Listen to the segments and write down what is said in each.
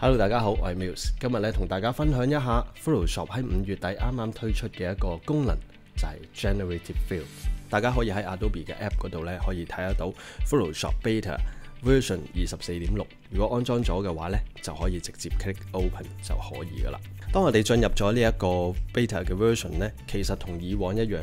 Hello，大家好，我係 Muse，今日咧同大家分享一下 Photoshop 喺5月底啱啱推出嘅一個功能，就係 Generative Fill。大家可以喺 Adobe 嘅 App 嗰度咧可以睇得到 Photoshop Beta Version 24.6。如果安裝咗嘅話咧，就可以直接 click open 就可以噶啦。當我哋進入咗呢一個 Beta 嘅 version 咧，其實同以往一樣。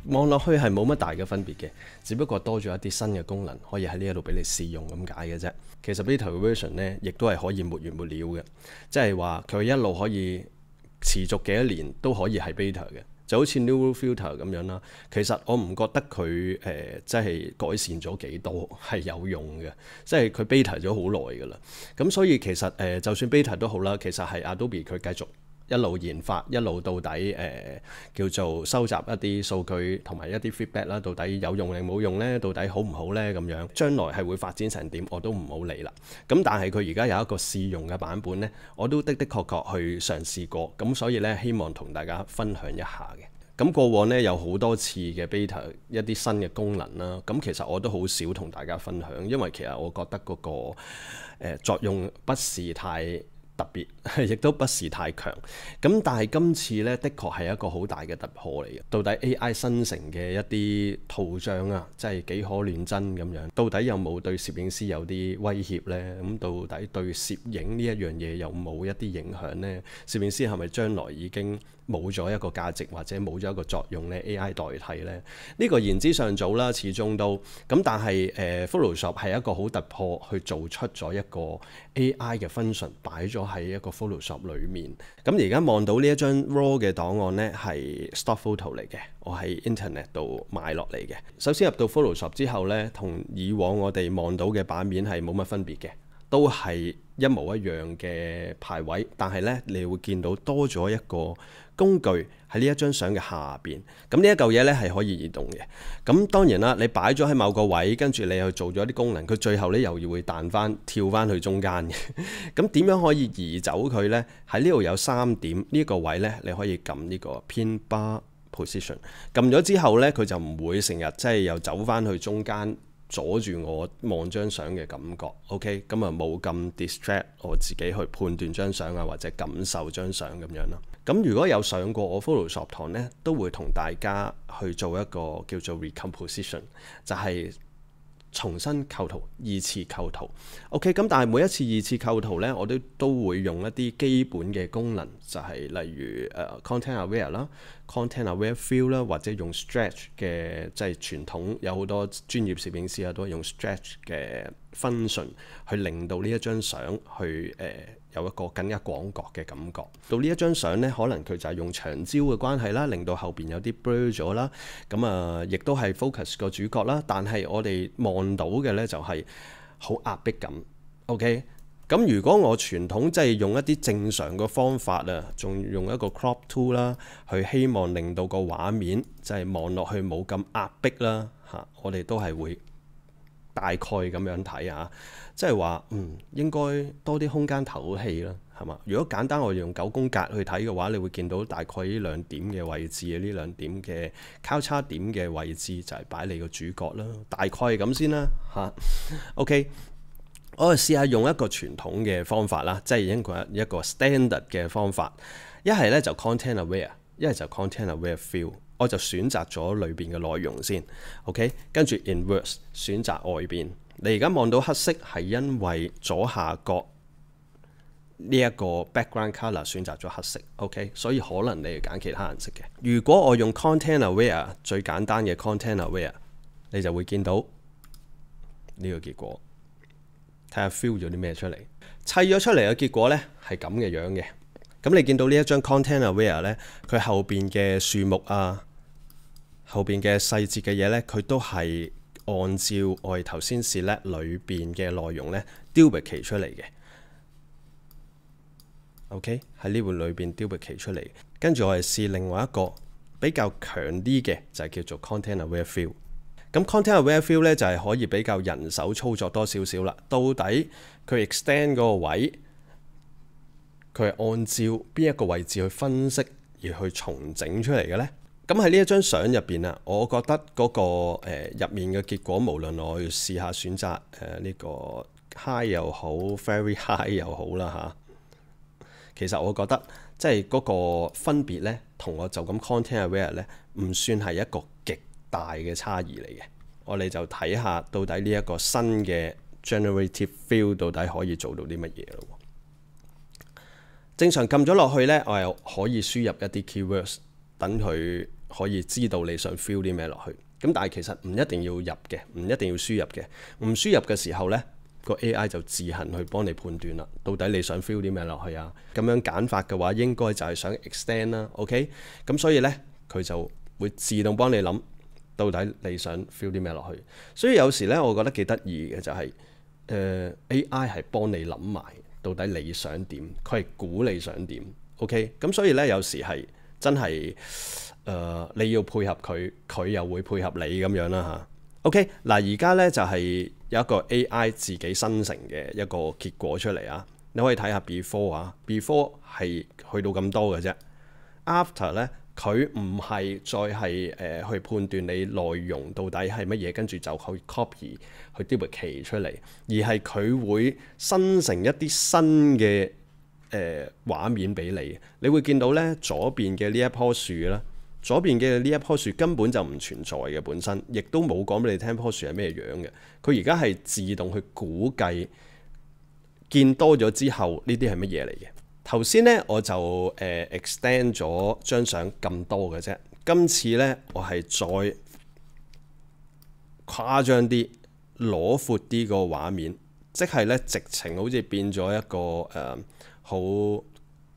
望落去係冇乜大嘅分別嘅，只不過多咗一啲新嘅功能，可以喺呢一度俾你試用咁解嘅啫。其實 Beta version 呢，亦都係可以沒完沒了嘅，即係話佢一路可以持續幾多年都可以係 Beta 嘅，就好似 Neural Filter 咁樣啦。其實我唔覺得佢即係改善咗幾多係有用嘅，即係佢 Beta 咗好耐㗎啦。咁所以其實就算 Beta 都好啦，其實係 Adobe 佢繼續一路研發，一路到底叫做收集一啲數據同埋一啲 feedback 啦，到底有用定冇用呢？到底好唔好呢？咁樣將來係會發展成點，我都唔好理啦。咁但係佢而家有一個試用嘅版本呢，我都的確去嘗試過，咁所以呢，希望同大家分享一下嘅。咁過往呢，有好多次嘅 beta 一啲新嘅功能啦，咁其實我都好少同大家分享，因為其實我覺得嗰個作用不是太特別，亦都不是太強。咁但係今次呢，的確係一個好大嘅突破嚟嘅。到底 AI 生成嘅一啲圖像啊，即係幾可亂真咁樣，到底有冇對攝影師有啲威脅呢？咁到底對攝影呢一樣嘢有冇一啲影響呢？攝影師係咪將來已經冇咗一個價值或者冇咗一個作用呢？ AI 代替呢？呢個言之尚早啦，始終都咁。但係Photoshop 係一個好突破，去做出咗一個 AI 嘅 function 擺咗喺一個 Photoshop 裏面。咁而家望到呢一張 RAW 嘅檔案呢，係 stock photo 嚟嘅，我喺 Internet 度買落嚟嘅。首先入到 Photoshop 之後呢，同以往我哋望到嘅版面係冇乜分別嘅，都係一模一樣嘅排位，但係呢，你會見到多咗一個工具喺呢一張相嘅下邊。咁呢一嚿嘢呢係可以移動嘅。咁當然啦，你擺咗喺某個位，跟住你去做咗啲功能，佢最後呢又要會彈翻跳翻去中間嘅。咁點樣可以移走佢呢？喺呢度有3點，呢個位呢，你可以撳呢個 Pin Bar Position， 撳咗之後呢，佢就唔會成日即係又走翻去中間，阻住我望張相嘅感覺。OK， 咁啊冇咁 distract 我自己去判斷張相啊，或者感受張相咁樣啦。咁如果有上過我 Photoshop 堂呢，都會同大家去做一個叫做 Recomposition， 就係重新構圖、二次構圖。OK， 咁但係每一次二次構圖呢，我都會用一啲基本嘅功能，就係例如Content Aware 啦、Content Aware Fill 啦，或者用 Stretch 嘅，即係傳統有好多專業攝影師啊，都係用 Stretch 嘅 function 去令到呢一張相去有一個更加廣角嘅感覺。到呢一張相呢，可能佢就係用長焦嘅關係啦，令到後邊有啲 blur 咗啦。咁啊，亦都係 focus 個主角啦。但係我哋望到嘅呢，就係好壓迫感。OK， 咁如果我傳統即係用一啲正常嘅方法啊，仲用一個 crop tool 啦，去希望令到個畫面就係望落去冇咁壓迫啦嚇，我哋都係會大概咁樣睇下，即係話應該多啲空間透氣啦，係嘛？如果簡單我用9宮格去睇嘅話，你會見到大概呢2點嘅位置，呢2點嘅交叉點嘅位置就係擺你個主角啦，大概係咁先啦嚇。OK， 我試下用一個傳統嘅方法啦，即係一個 standard 嘅方法，一係咧就 content aware， 一係就 content aware fill。我就選擇咗裏邊嘅內容先 ，OK， 跟住 inverse 選擇外邊。你而家望到黑色係因為左下角呢一個 background color 選擇咗黑色 ，OK， 所以可能你係揀其他顏色嘅。如果我用 content aware 最簡單嘅 content aware， 你就會見到呢個結果。睇下 fill 咗啲咩出嚟，砌咗出嚟嘅結果呢係咁嘅樣嘅。咁你見到呢一張 content aware 呢，佢後邊嘅樹木啊，後邊嘅細節嘅嘢呢，佢都係按照我哋頭先 select 裏邊嘅內容呢 duplicate 出嚟嘅。OK， 喺呢盤裏邊 duplicate 出嚟，跟住我哋試另外一個比較強啲嘅，就係叫做 content aware fill。咁 content aware fill 呢，就係可以比較人手操作多少少啦。到底佢 extend 嗰個位，佢係按照邊一個位置去分析而去重整出嚟嘅呢？咁喺呢一張相入邊啊，我覺得嗰個入面嘅結果，無論我試下選擇呢個 high 又好 ，very high 又好啦嚇。其實我覺得即係嗰個分別呢，同我就咁 content aware 呢，唔算係一個極大嘅差異嚟嘅。我哋就睇下到底呢一個新嘅 generative fill 到底可以做到啲乜嘢咯。正常撳咗落去呢，我又可以輸入一啲 keywords， 等佢可以知道你想 fill 啲咩落去。咁但係其實唔一定要入嘅，唔一定要輸入嘅。唔輸入嘅時候呢，個 AI 就自行去幫你判斷啦，到底你想 fill 啲咩落去啊？咁樣揀法嘅話，應該就係想 extend 啦。OK， 咁所以呢，佢就會自動幫你諗到底你想 fill 啲咩落去。所以有時呢，我覺得幾得意嘅就係AI 係幫你諗埋到底你想點，佢係估你想點。OK， 咁所以呢，有時係真係你要配合佢，佢又會配合你咁樣啦嚇。OK， 嗱而家呢就係有一個 AI 自己生成嘅一個結果出嚟啊！你可以睇下 before 啊 ，before 係去到咁多嘅啫。After 呢，佢唔係再係去判斷你內容到底係乜嘢，跟住就去 copy 去 duplicate 出嚟，而係佢會生成一啲新嘅畫面俾你。你會見到呢左邊嘅呢一棵樹啦。左邊嘅呢一棵樹根本就唔存在嘅，本身亦都冇講俾你聽棵樹係咩樣嘅。佢而家係自動去估計，見多咗之後呢啲係乜嘢嚟嘅。頭先呢，我就extend 咗張相咁多嘅啫，今次呢，我係再誇張啲，攞闊啲個畫面，即係呢，直情好似變咗一個好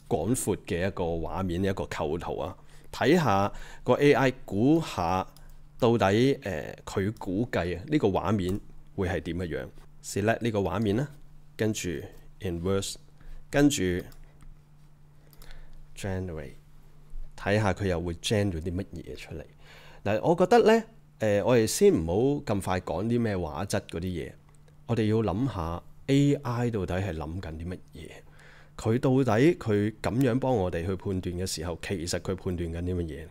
廣闊嘅一個畫面，一個構圖啊！睇下個 AI 估下到底佢估計呢個畫面會係點嘅樣。Select 呢個畫面啦，跟住 Inverse， 跟住 Generate， 睇下佢又會 generate 啲乜嘢出嚟。嗱，我覺得呢，我哋先唔好咁快講啲咩畫質嗰啲嘢，我哋要諗下 AI 到底係諗緊啲乜嘢。佢到底佢咁樣幫我哋去判斷嘅時候，其實佢判斷緊啲乜嘢？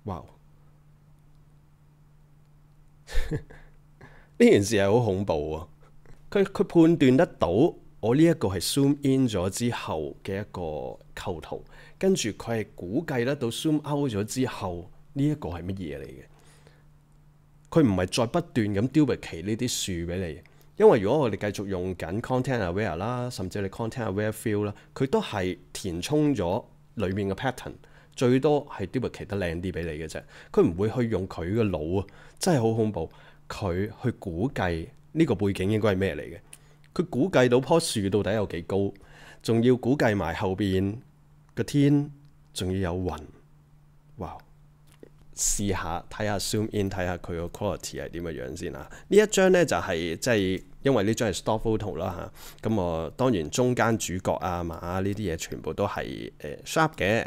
哇！呢件事係好恐怖啊！佢判斷得到我呢一個係 zoom in 咗之後嘅一個構圖，跟住佢係估計得到 zoom out 咗之後呢一個係乜嘢嚟嘅？佢唔係再不斷咁 duplicate 呢啲樹俾你。因為如果我哋繼續用緊 content aware 啦，甚至你 content aware fill 啦，佢都係填充咗裡面嘅 pattern， 最多係 duplicate 得靚啲俾你嘅啫。佢唔會去用佢嘅腦啊，真係好恐怖。佢去估計呢個背景應該係咩嚟嘅？佢估計到棵樹到底有幾高，仲要估計埋後邊個天，仲要有雲。哇！試下睇下 zoom in 睇下佢個 quality 係點嘅樣先啊！呢一張呢就係即係因為呢張係 stock photo 啦嚇，咁我當然中間主角啊馬呢啲嘢全部都係sharp 嘅，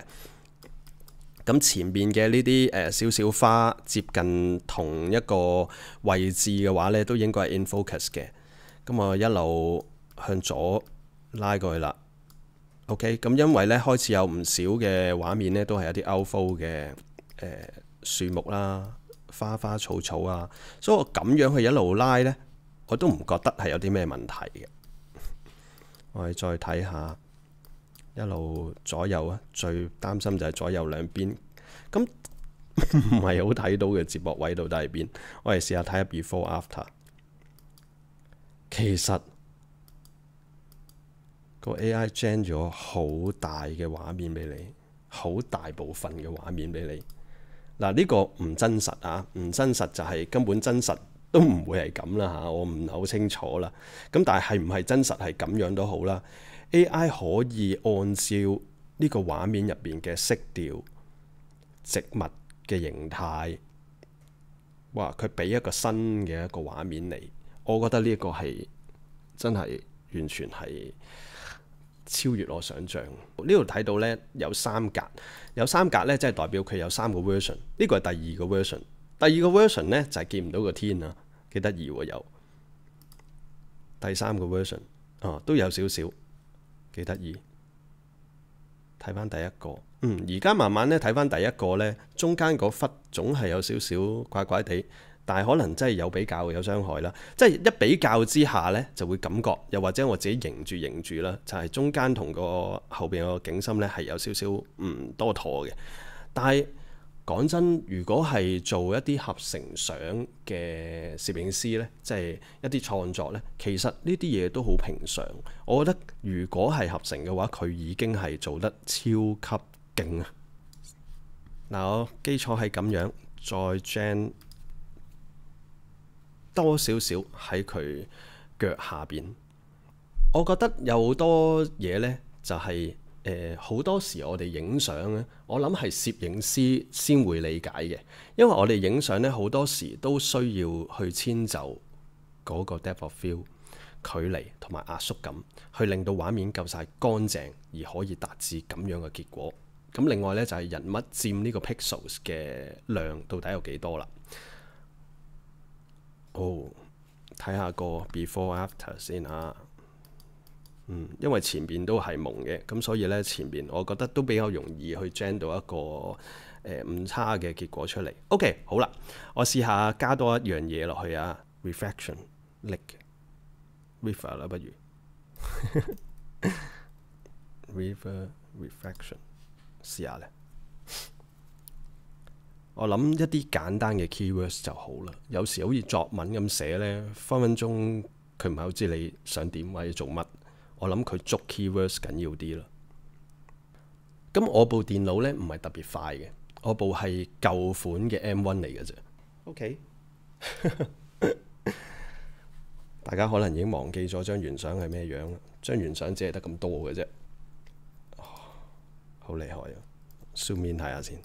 咁前邊嘅呢啲少少花接近同一個位置嘅話呢，都應該係 in focus 嘅。咁我一路向左拉過去啦。OK， 咁因為呢開始有唔少嘅畫面呢，都係一啲 outflow 嘅樹木啦、花花草草啊，所以我咁樣去一路拉呢，我都唔覺得係有啲咩問題嘅。我哋再睇下一路左右啊，最擔心就係左右兩邊，咁唔係好睇到嘅接駁位度都喺邊。我哋試下睇下 before after， 其實個 AI gen 咗好大嘅畫面俾你，好大部分嘅畫面俾你。嗱，呢個唔真實啊，唔真實就係根本真實都唔會係咁啦嚇，我唔係好清楚啦。咁但係唔係真實係咁樣都好啦。AI 可以按照呢個畫面入邊嘅色調、植物嘅形態，哇！佢俾一個新嘅一個畫面嚟，我覺得呢一個係真係完全係超越我想像。呢度睇到呢，有三格，有三格呢，即係代表佢有三個 version。呢個係第二個 version。第二個 version 呢，就係見唔到個天啊，幾得意喎！有第三個 version 都有少少幾得意。睇翻第一個，而家慢慢呢睇翻第一個呢，中間嗰忽總係有少少怪怪地。但係可能真係有比較有傷害啦。即係一比較之下呢，就會感覺，又或者我自己認住啦，就係中間同個後邊個景深呢係有少少唔多妥嘅。但係講真，如果係做一啲合成相嘅攝影師呢，即係一啲創作呢，其實呢啲嘢都好平常。我覺得如果係合成嘅話，佢已經係做得超級勁啊！嗱，我基礎係咁樣，再 gen 多少少喺佢腳下邊。我覺得有好多嘢呢，就係好多時我哋影相咧，我諗係攝影師先會理解嘅，因為我哋影相咧好多時都需要去遷就嗰個 depth of field 距離同埋壓縮感，去令到畫面夠晒乾淨，而可以達至咁樣嘅結果。咁另外咧就係人物佔呢個 pixels 嘅量到底有幾多啦？睇下個 before after 先嚇。因為前邊都係蒙嘅，咁所以咧前邊我覺得都比較容易去 gen 到一個唔差嘅結果出嚟。OK， 好啦，我試下加多一樣嘢落去啊 ，reflection 力 river 啦，不如river reflection 試下咧。我諗一啲簡單嘅 keywords 就好啦。有時好似作文咁寫咧，分分鐘佢唔係好知你想點或者做乜。我諗佢捉 keywords 緊要啲啦。咁我部電腦呢唔係特別快嘅，我部係舊款嘅 M1 嚟嘅啫。OK， 大家可能已經忘記咗張原相係咩樣啦。張原相只係得咁多嘅啫，好厲害啊！zoom in 睇下先。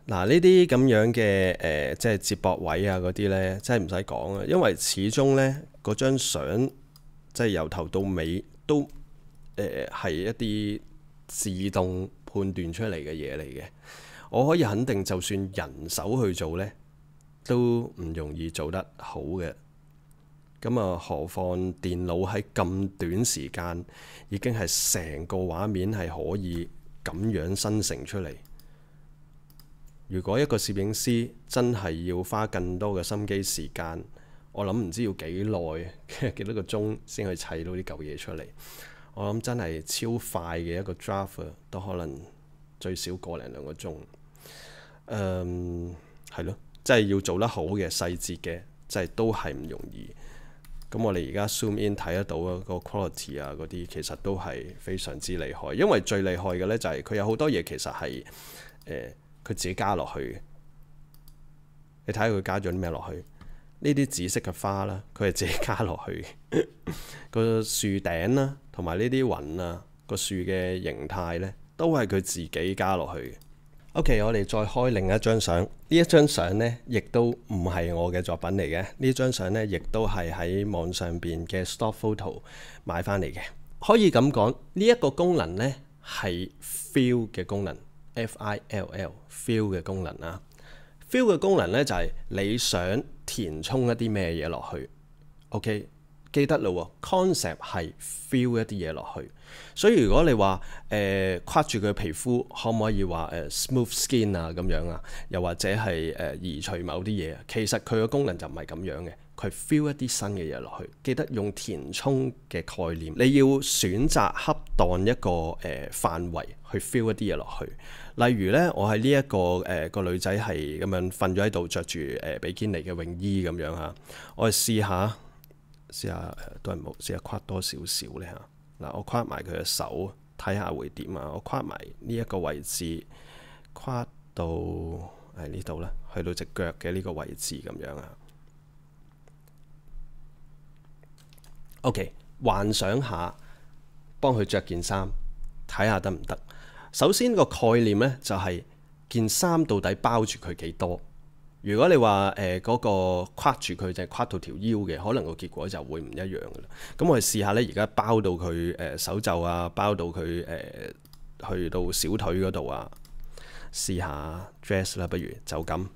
嗱，呢啲咁樣嘅即係接駁位啊嗰啲呢，真係唔使講啊，因為始終呢嗰張相即係由頭到尾都係一啲自動判斷出嚟嘅嘢嚟嘅。我可以肯定，就算人手去做呢，都唔容易做得好嘅。咁啊，何況電腦喺咁短時間已經係成個畫面係可以咁樣生成出嚟。如果一個攝影師真係要花更多嘅心機時間，我諗唔知要幾耐，幾多個鐘先去砌到啲舊嘢出嚟。我諗真係超快嘅一個 draft 都可能最少個零兩個鐘。係咯，即係要做得好嘅細節嘅，即係都係唔容易。咁我哋而家 zoom in 睇得到啊，個 quality 啊嗰啲其實都係非常之厲害。因為最厲害嘅呢，就係佢有好多嘢其實係佢自己加落去嘅。你睇下佢加咗啲咩落去？呢啲紫色嘅花啦，佢係自己加落去嘅。個樹頂啦，同埋呢啲雲啊，個樹嘅形態呢，都係佢自己加落去嘅。OK， 我哋再開另一張相。呢一張相呢，亦都唔係我嘅作品嚟嘅。呢張相呢，亦都係喺網上邊嘅 stock photo 買翻嚟嘅。可以咁講，呢一個功能呢，係 fill 嘅功能。FILL fill 嘅功能啊，fill 嘅功能呢，就係你想填充一啲咩嘢落去。OK， 記得咯，concept 係 fill 一啲嘢落去。所以如果你話跨住佢嘅皮膚，可唔可以話smooth skin 啊咁樣啊？又或者係移除某啲嘢？其實佢嘅功能就唔係咁樣嘅。佢 fill 一啲新嘅嘢落去，記得用填充嘅概念，你要選擇恰當一個範圍去 fill 一啲嘢落去。例如呢，我喺呢一個個女仔係咁樣瞓咗喺度，着住比堅尼嘅泳衣咁樣嚇。我哋試下都係冇試下跨多少少呢嚇。嗱，我跨埋佢嘅手，睇下會點啊！我跨埋呢一個位置，跨到呢度啦，去到隻腳嘅呢個位置咁樣啊。OK， 幻想下幫佢着件衫，睇下得唔得？首先個概念呢，就係件衫到底包住佢幾多？如果你話嗰個跨住佢就係跨到條腰嘅，可能個結果就會唔一樣噶啦。咁我哋試下呢，而家包到佢手袖啊，包到佢去到小腿嗰度啊，試下 dress 啦，不如就咁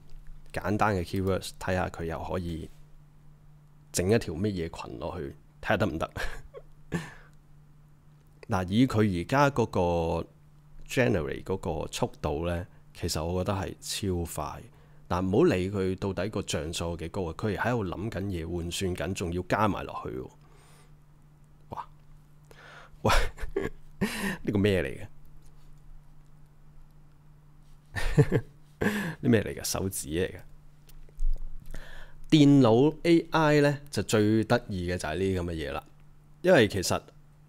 簡單嘅 keywords， 睇下佢又可以整一條乜嘢裙落去。睇下得唔得？嗱，以佢而家嗰個 generate 嗰個速度呢，其實我覺得係超快。但唔好理佢到底個像素有幾高啊，佢係喺度諗緊嘢，換算緊，仲要加埋落去喎。哇！喂，呢個咩嚟嘅？啲咩嚟嘅？手指嚟嘅。電腦 AI 呢就最得意嘅就係呢啲咁嘅嘢啦，因為其實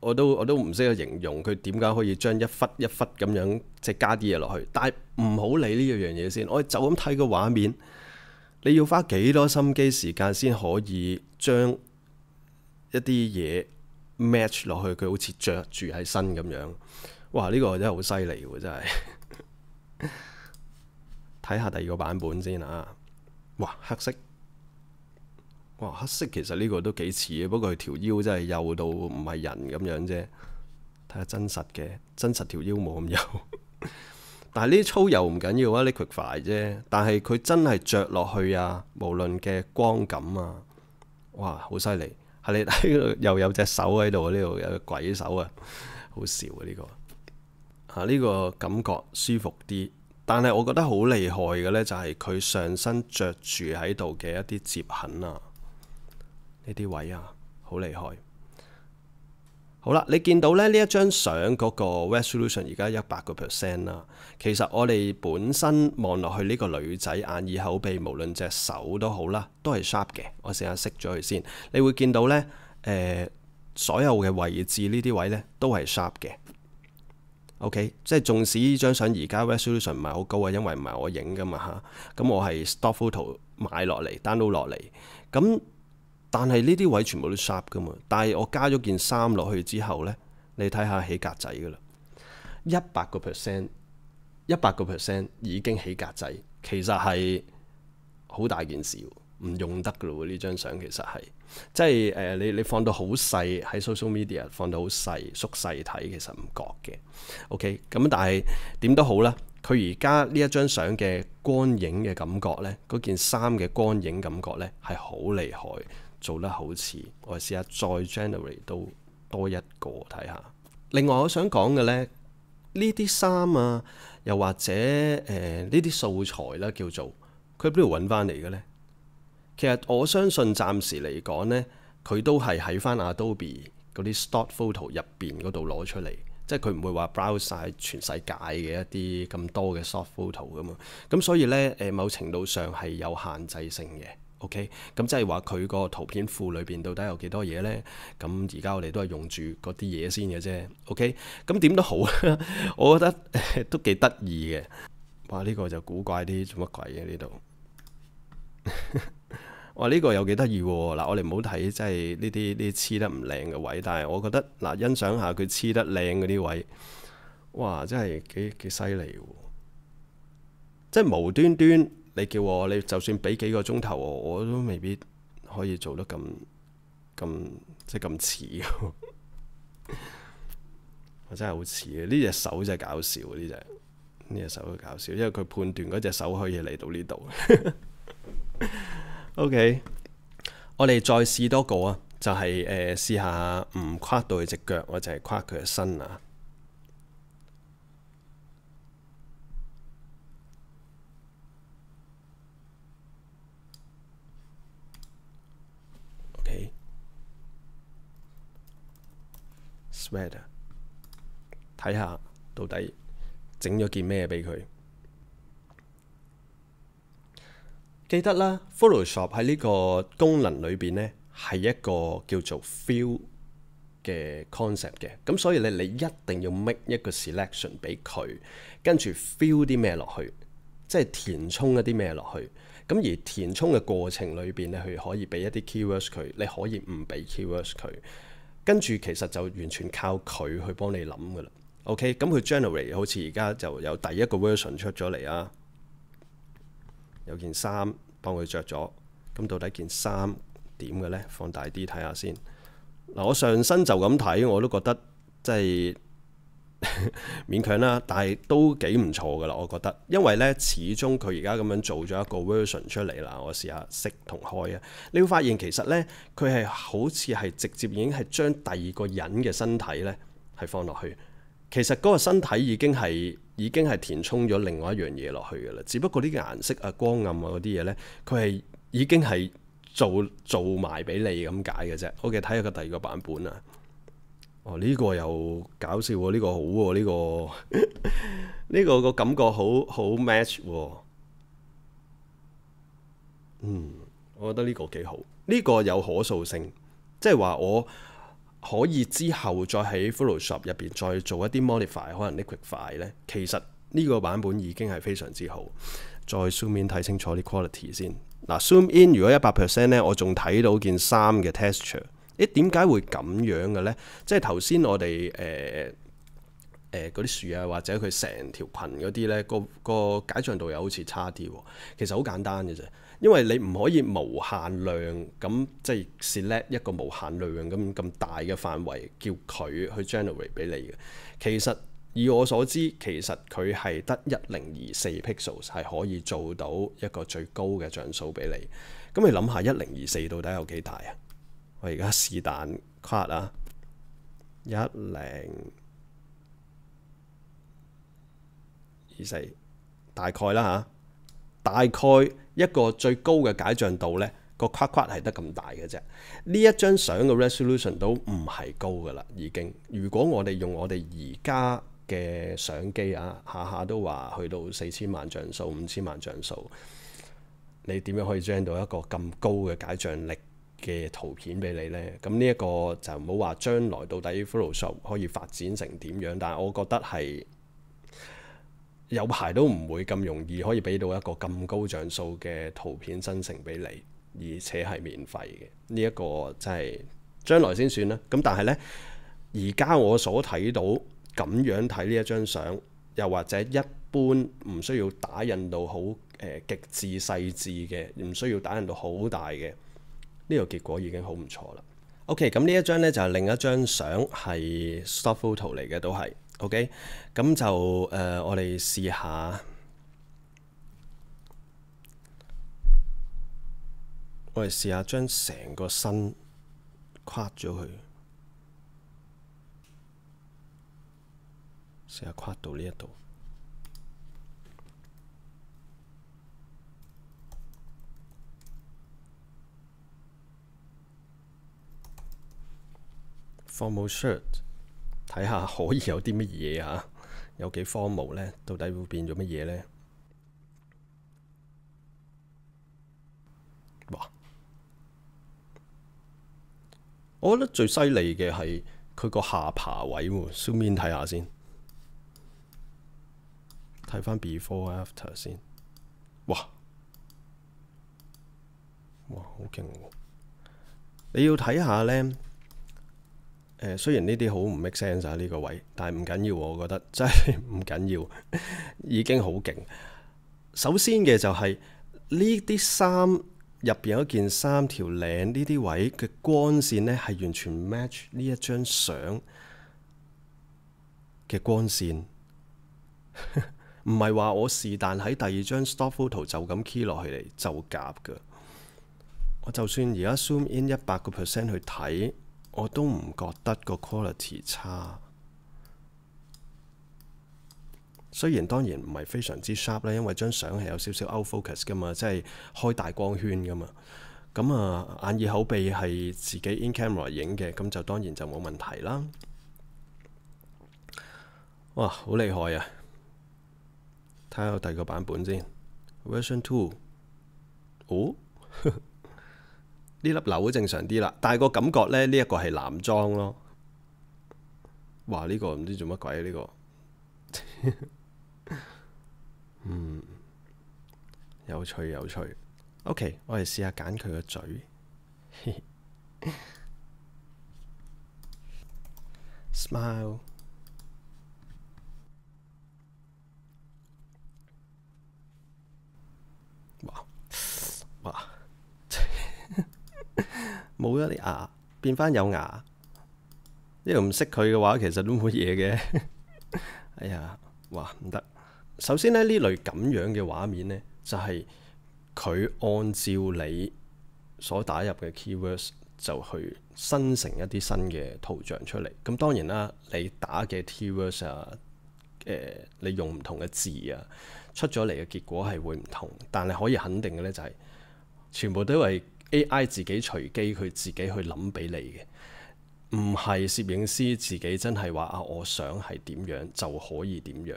我都唔識得形容佢點解可以將一忽一忽咁樣即係加啲嘢落去，但係唔好理呢樣嘢先，我哋就咁睇個畫面，你要花幾多心機時間先可以將一啲嘢 match 落去，佢好似着住喺身咁樣，哇！呢個真係好犀利喎，真係。睇下第二個版本先啊，哇，黑色。哇，黑色其實呢個都幾似嘅，不過佢條腰真係幼到唔係人咁樣啫。睇下真實嘅，真實條腰冇咁幼。但係呢啲粗幼唔緊要啊，liquify啫。但係佢真係着落去啊，無論嘅光感啊，哇，好犀利！係你睇又有隻手喺度，呢度有個鬼手啊，好笑啊呢個。呢個感覺舒服啲。但係我覺得好厲害嘅呢，就係佢上身着住喺度嘅一啲摺痕啊。呢啲位啊，好厲害。好啦，你見到咧呢一張相嗰個 resolution 而家100%啦。其實我哋本身望落去呢個女仔眼耳口鼻，無論隻手都好啦，都係 sharp 嘅。我試下熄咗佢先，你會見到呢，所有嘅位置呢啲位呢都係 sharp 嘅。OK， 即係縱使呢張相而家 resolution 唔係好高啊，因為唔係我影噶嘛嚇。咁我係 stock photo 買落嚟 download 落嚟咁。但係呢啲位全部都 sharp 噶嘛，但係我加咗件衫落去之後呢，你睇下起格仔噶啦，100% 已經起格仔，其實係好大件事，唔用得噶咯喎。呢張相其實係即係你放到好細喺 social media 放到好細縮細睇，其實唔覺嘅。OK， 咁但係點都好啦，佢而家呢一張相嘅光影嘅感覺呢，嗰件衫嘅光影感覺呢，係好厲害。做得好似，我試下再 generate 都多一個睇下。另外我想講嘅呢，呢啲衫啊，又或者呢啲素材啦，叫做佢喺邊度揾翻嚟嘅呢？其實我相信暫時嚟講呢，佢都係喺翻 Adobe 嗰啲 stock photo 入邊嗰度攞出嚟，即係佢唔會話 browse 晒全世界嘅一啲咁多嘅 stock photo 噶嘛。咁所以呢，某程度上係有限制性嘅。OK， 咁即係話佢個圖片庫裏邊到底有幾多嘢呢？咁而家我哋都係用住嗰啲嘢先嘅啫。OK， 咁點都好，我覺得都幾得意嘅。哇！呢個就古怪啲，做乜鬼嘅呢度？哇！呢個又幾得意喎。嗱，我哋唔好睇即係呢啲黐得唔靚嘅位，但係我覺得嗱，欣賞下佢黐得靚嗰啲位，哇！真係幾犀利喎！即係無端端。你叫我，你就算俾幾個鐘頭我都未必可以做得咁即係咁似。我真係好似嘅，呢隻手真係搞笑，呢隻手都搞笑，因為佢判斷嗰隻手可以嚟到呢度。OK， 我哋再試多個啊，就係試下唔跨到佢隻腳，我就係跨佢嘅身啊。Sweater， 睇下到底整咗件咩俾佢。記得啦 ，Photoshop 喺呢個功能裏邊呢，係一個叫做 fill 嘅 concept 嘅。咁所以你一定要 make 一個 selection 俾佢，跟住 fill 啲咩落去，即係填充一啲咩落去。咁而填充嘅過程裏邊呢，佢可以俾一啲 keywords 佢，你可以唔俾 keywords 佢。跟住其實就完全靠佢去幫你諗噶啦。OK， 咁佢 generate 好似而家就有第一個 version 出咗嚟啊。有件衫幫佢着咗，咁到底件衫點嘅呢？放大啲睇下先。嗱，我上身就咁睇，我都覺得即係勉強啦，但係都幾唔錯噶啦，我覺得。因為呢，始終佢而家咁樣做咗一個 version 出嚟啦，我試下熄同開啊。你會發現其實呢，佢係好似係直接已經係將第二個人嘅身體呢係放落去，其實嗰個身體已經係填充咗另外一樣嘢落去嘅啦。只不過呢個顏色啊、光暗啊嗰啲嘢呢，佢係已經係做埋俾你咁解嘅啫。OK，睇下個第二個版本啊。哦，呢個又搞笑喎，呢個好喎，呢個呢個個感覺好 match 喎。我覺得呢個幾好，呢個有可塑性，即係話我可以之後再喺 Photoshop 入邊再做一啲 modify， 可能 liquify 呢。其實呢個版本已經係非常之好。再 zoom in 睇清楚啲 quality 先。嗱，zoom in 如果100% 呢，我仲睇到件衫嘅 texture。點解會咁樣嘅呢？即係頭先我哋嗰啲樹啊，或者佢成條裙嗰啲呢，個解像度又好似差啲喎。其實好簡單嘅啫，因為你唔可以無限量咁，即係 select 一個無限量咁大嘅範圍，叫佢去 generate 俾你嘅。其實以我所知，其實佢係得1024 pixels 係可以做到一個最高嘅像素俾你。咁你諗下1024到底有幾大啊？我而家是但跨啊1024，大概啦嚇，大概一個最高嘅解像度呢，個框框係得咁大嘅啫。呢一張相嘅 resolution 都唔係高噶啦，已經。如果我哋用我哋而家嘅相機啊，下下都話去到4000萬像素、5000萬像素，你點樣可以將到一個咁高嘅解像力嘅圖片俾你呢？咁呢一個就唔好話將來到底 Photoshop 可以發展成點樣，但係我覺得係有排都唔會咁容易可以俾到一個咁高像素嘅圖片生成俾你，而且係免費嘅。呢一個真係將來先算啦。咁但係呢，而家我所睇到咁樣睇呢一張相，又或者一般唔需要打印到好極致細緻嘅，唔需要打印到好大嘅。呢個結果已經好唔錯啦。OK， 咁呢一張呢就係另一張相，係 stock photo 嚟嘅，都係 OK。咁就我哋試下，將成個身框咗佢，試下框到呢一度。Formal shirt， 睇下可以有啲乜嘢嚇，有幾 formal 呢？到底會變咗乜嘢呢？哇！我覺得最犀利嘅係佢個下巴位喎，zoom in睇下先，睇翻 before after 先。哇！好勁喎！你要睇下呢。雖然呢啲好唔 make sense 啊，呢個位，但係唔緊要，我覺得真係唔緊要，已經好勁。首先嘅就係呢啲衫入邊有一件衫條領呢啲位嘅光線呢，係完全 match 呢一張相嘅光線，唔係話我是但喺第二張 stock photo 就咁 key 落去嚟就夾㗎。我就算而家 zoom in 100% 去睇，我都唔覺得個 quality 差，雖然當然唔係非常之 sharp 啦，因為張相係有少少 out focus 噶嘛，即係開大光圈噶嘛。咁眼耳口鼻係自己 in camera 影嘅，咁就當然就冇問題啦。哇，好厲害啊！睇下第二個版本先 ，Version 2。哦。呢粒紐正常啲啦，但係個感覺呢，呢一個係男裝咯。哇！呢個唔知做乜鬼呢個。有趣有趣。OK， 我哋試下揀佢個嘴。Smile。哇！冇咗啲牙，變翻有牙。呢度唔識佢嘅話，其實都冇嘢嘅。哎呀，哇唔得！首先呢類咁樣嘅畫面呢，就係佢按照你所打入嘅 keywords 就去生成一啲新嘅圖像出嚟。咁當然啦，你打嘅 keywords 啊，你用唔同嘅字啊，出咗嚟嘅結果係會唔同。但係可以肯定嘅呢，就係全部都係 AI 自己隨機佢自己去諗俾你嘅，唔係攝影師自己真係話啊，我想係點樣就可以點樣。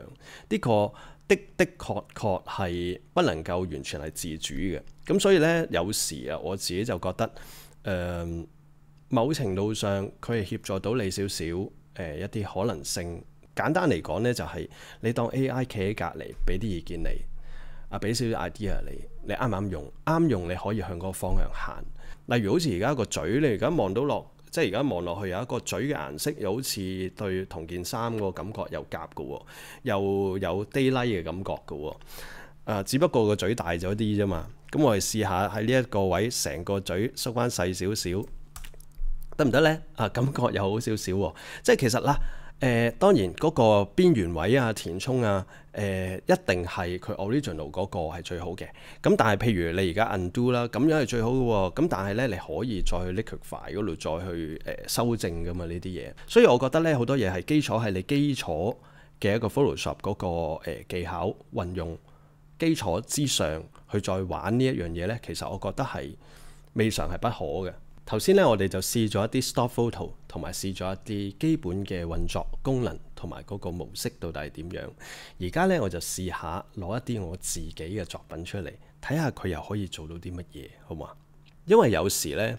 呢個的確係不能夠完全係自主嘅。咁所以呢，有時啊，我自己就覺得某程度上佢係協助到你少少一啲可能性。簡單嚟講呢，就係你當 AI 企喺隔離，俾啲意見你啊，俾少少 idea 你啱唔啱用？啱用你可以向嗰個方向行。例如好似而家個嘴，你而家望到落，即係而家望落去有一個嘴嘅顏色，又好似對同件衫個感覺又夾嘅喎，又有 daylight 嘅感覺嘅喎。只不過個嘴大咗啲啫嘛。咁我哋試下喺呢一個位，成個嘴縮翻細少少，得唔得呢？感覺又好少少喎。即係其實啦。當然嗰個邊緣位啊、填充啊，一定係佢 original 嗰個係最好嘅。咁但係譬如你而家 undo 啦，咁樣係最好嘅喎。咁但係咧，你可以再去 liquify 嗰度再去修正噶嘛呢啲嘢。所以我覺得咧，好多嘢係基礎係你基礎嘅一個 Photoshop 嗰個技巧運用基礎之上去再玩呢一樣嘢咧，其實我覺得係未嘗係不可嘅。頭先咧，我哋就試咗一啲 stock photo，同埋試咗一啲基本嘅運作功能同埋嗰個模式到底係點樣。而家咧，我就試下攞一啲我自己嘅作品出嚟，睇下佢又可以做到啲乜嘢，好嘛？因為有時咧，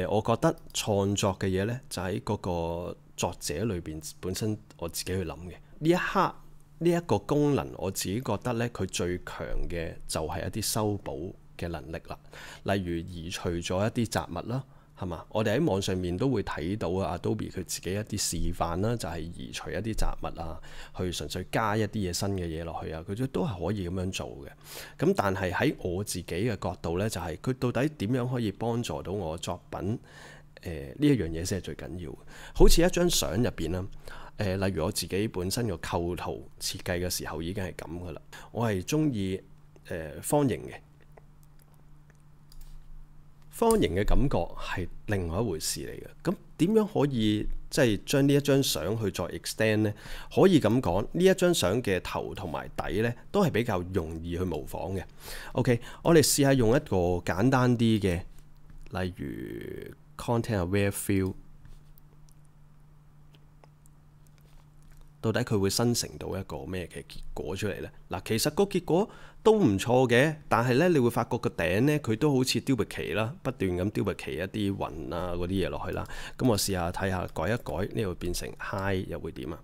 我覺得創作嘅嘢咧，就喺嗰個作者裏邊本身我自己去諗嘅。呢一刻呢一個功能，我自己覺得咧，佢最強嘅就係一啲修補嘅能力啦。例如移除咗一啲雜物啦。係嘛？我哋喺網上面都會睇到啊 Adobe 佢自己一啲示範啦，就係移除一啲雜物啊，去純粹加一啲嘢新嘅嘢落去啊，佢都係可以咁樣做嘅。咁但係喺我自己嘅角度呢，就係佢到底點樣可以幫助到我作品？呢一樣嘢先係最緊要。好似一張相入邊啦，例如我自己本身個構圖設計嘅時候已經係咁噶啦，我係中意方形嘅。方形嘅感覺係另外一回事嚟嘅。咁點樣可以即係將呢一張相去再 extend 呢？可以咁講，呢一張相嘅頭同埋底呢，都係比較容易去模仿嘅。OK，我哋試下用一個簡單啲嘅，例如 Content Aware Fill， 到底佢會生成到一個咩嘅結果出嚟呢？嗱，其實個結果都唔錯嘅，但係咧，你會發覺個頂咧，佢都好似丟筆棋啦，不斷咁丟筆棋一啲雲啊嗰啲嘢落去啦。咁我試下睇下改一改，呢度變成 high 又會點啊？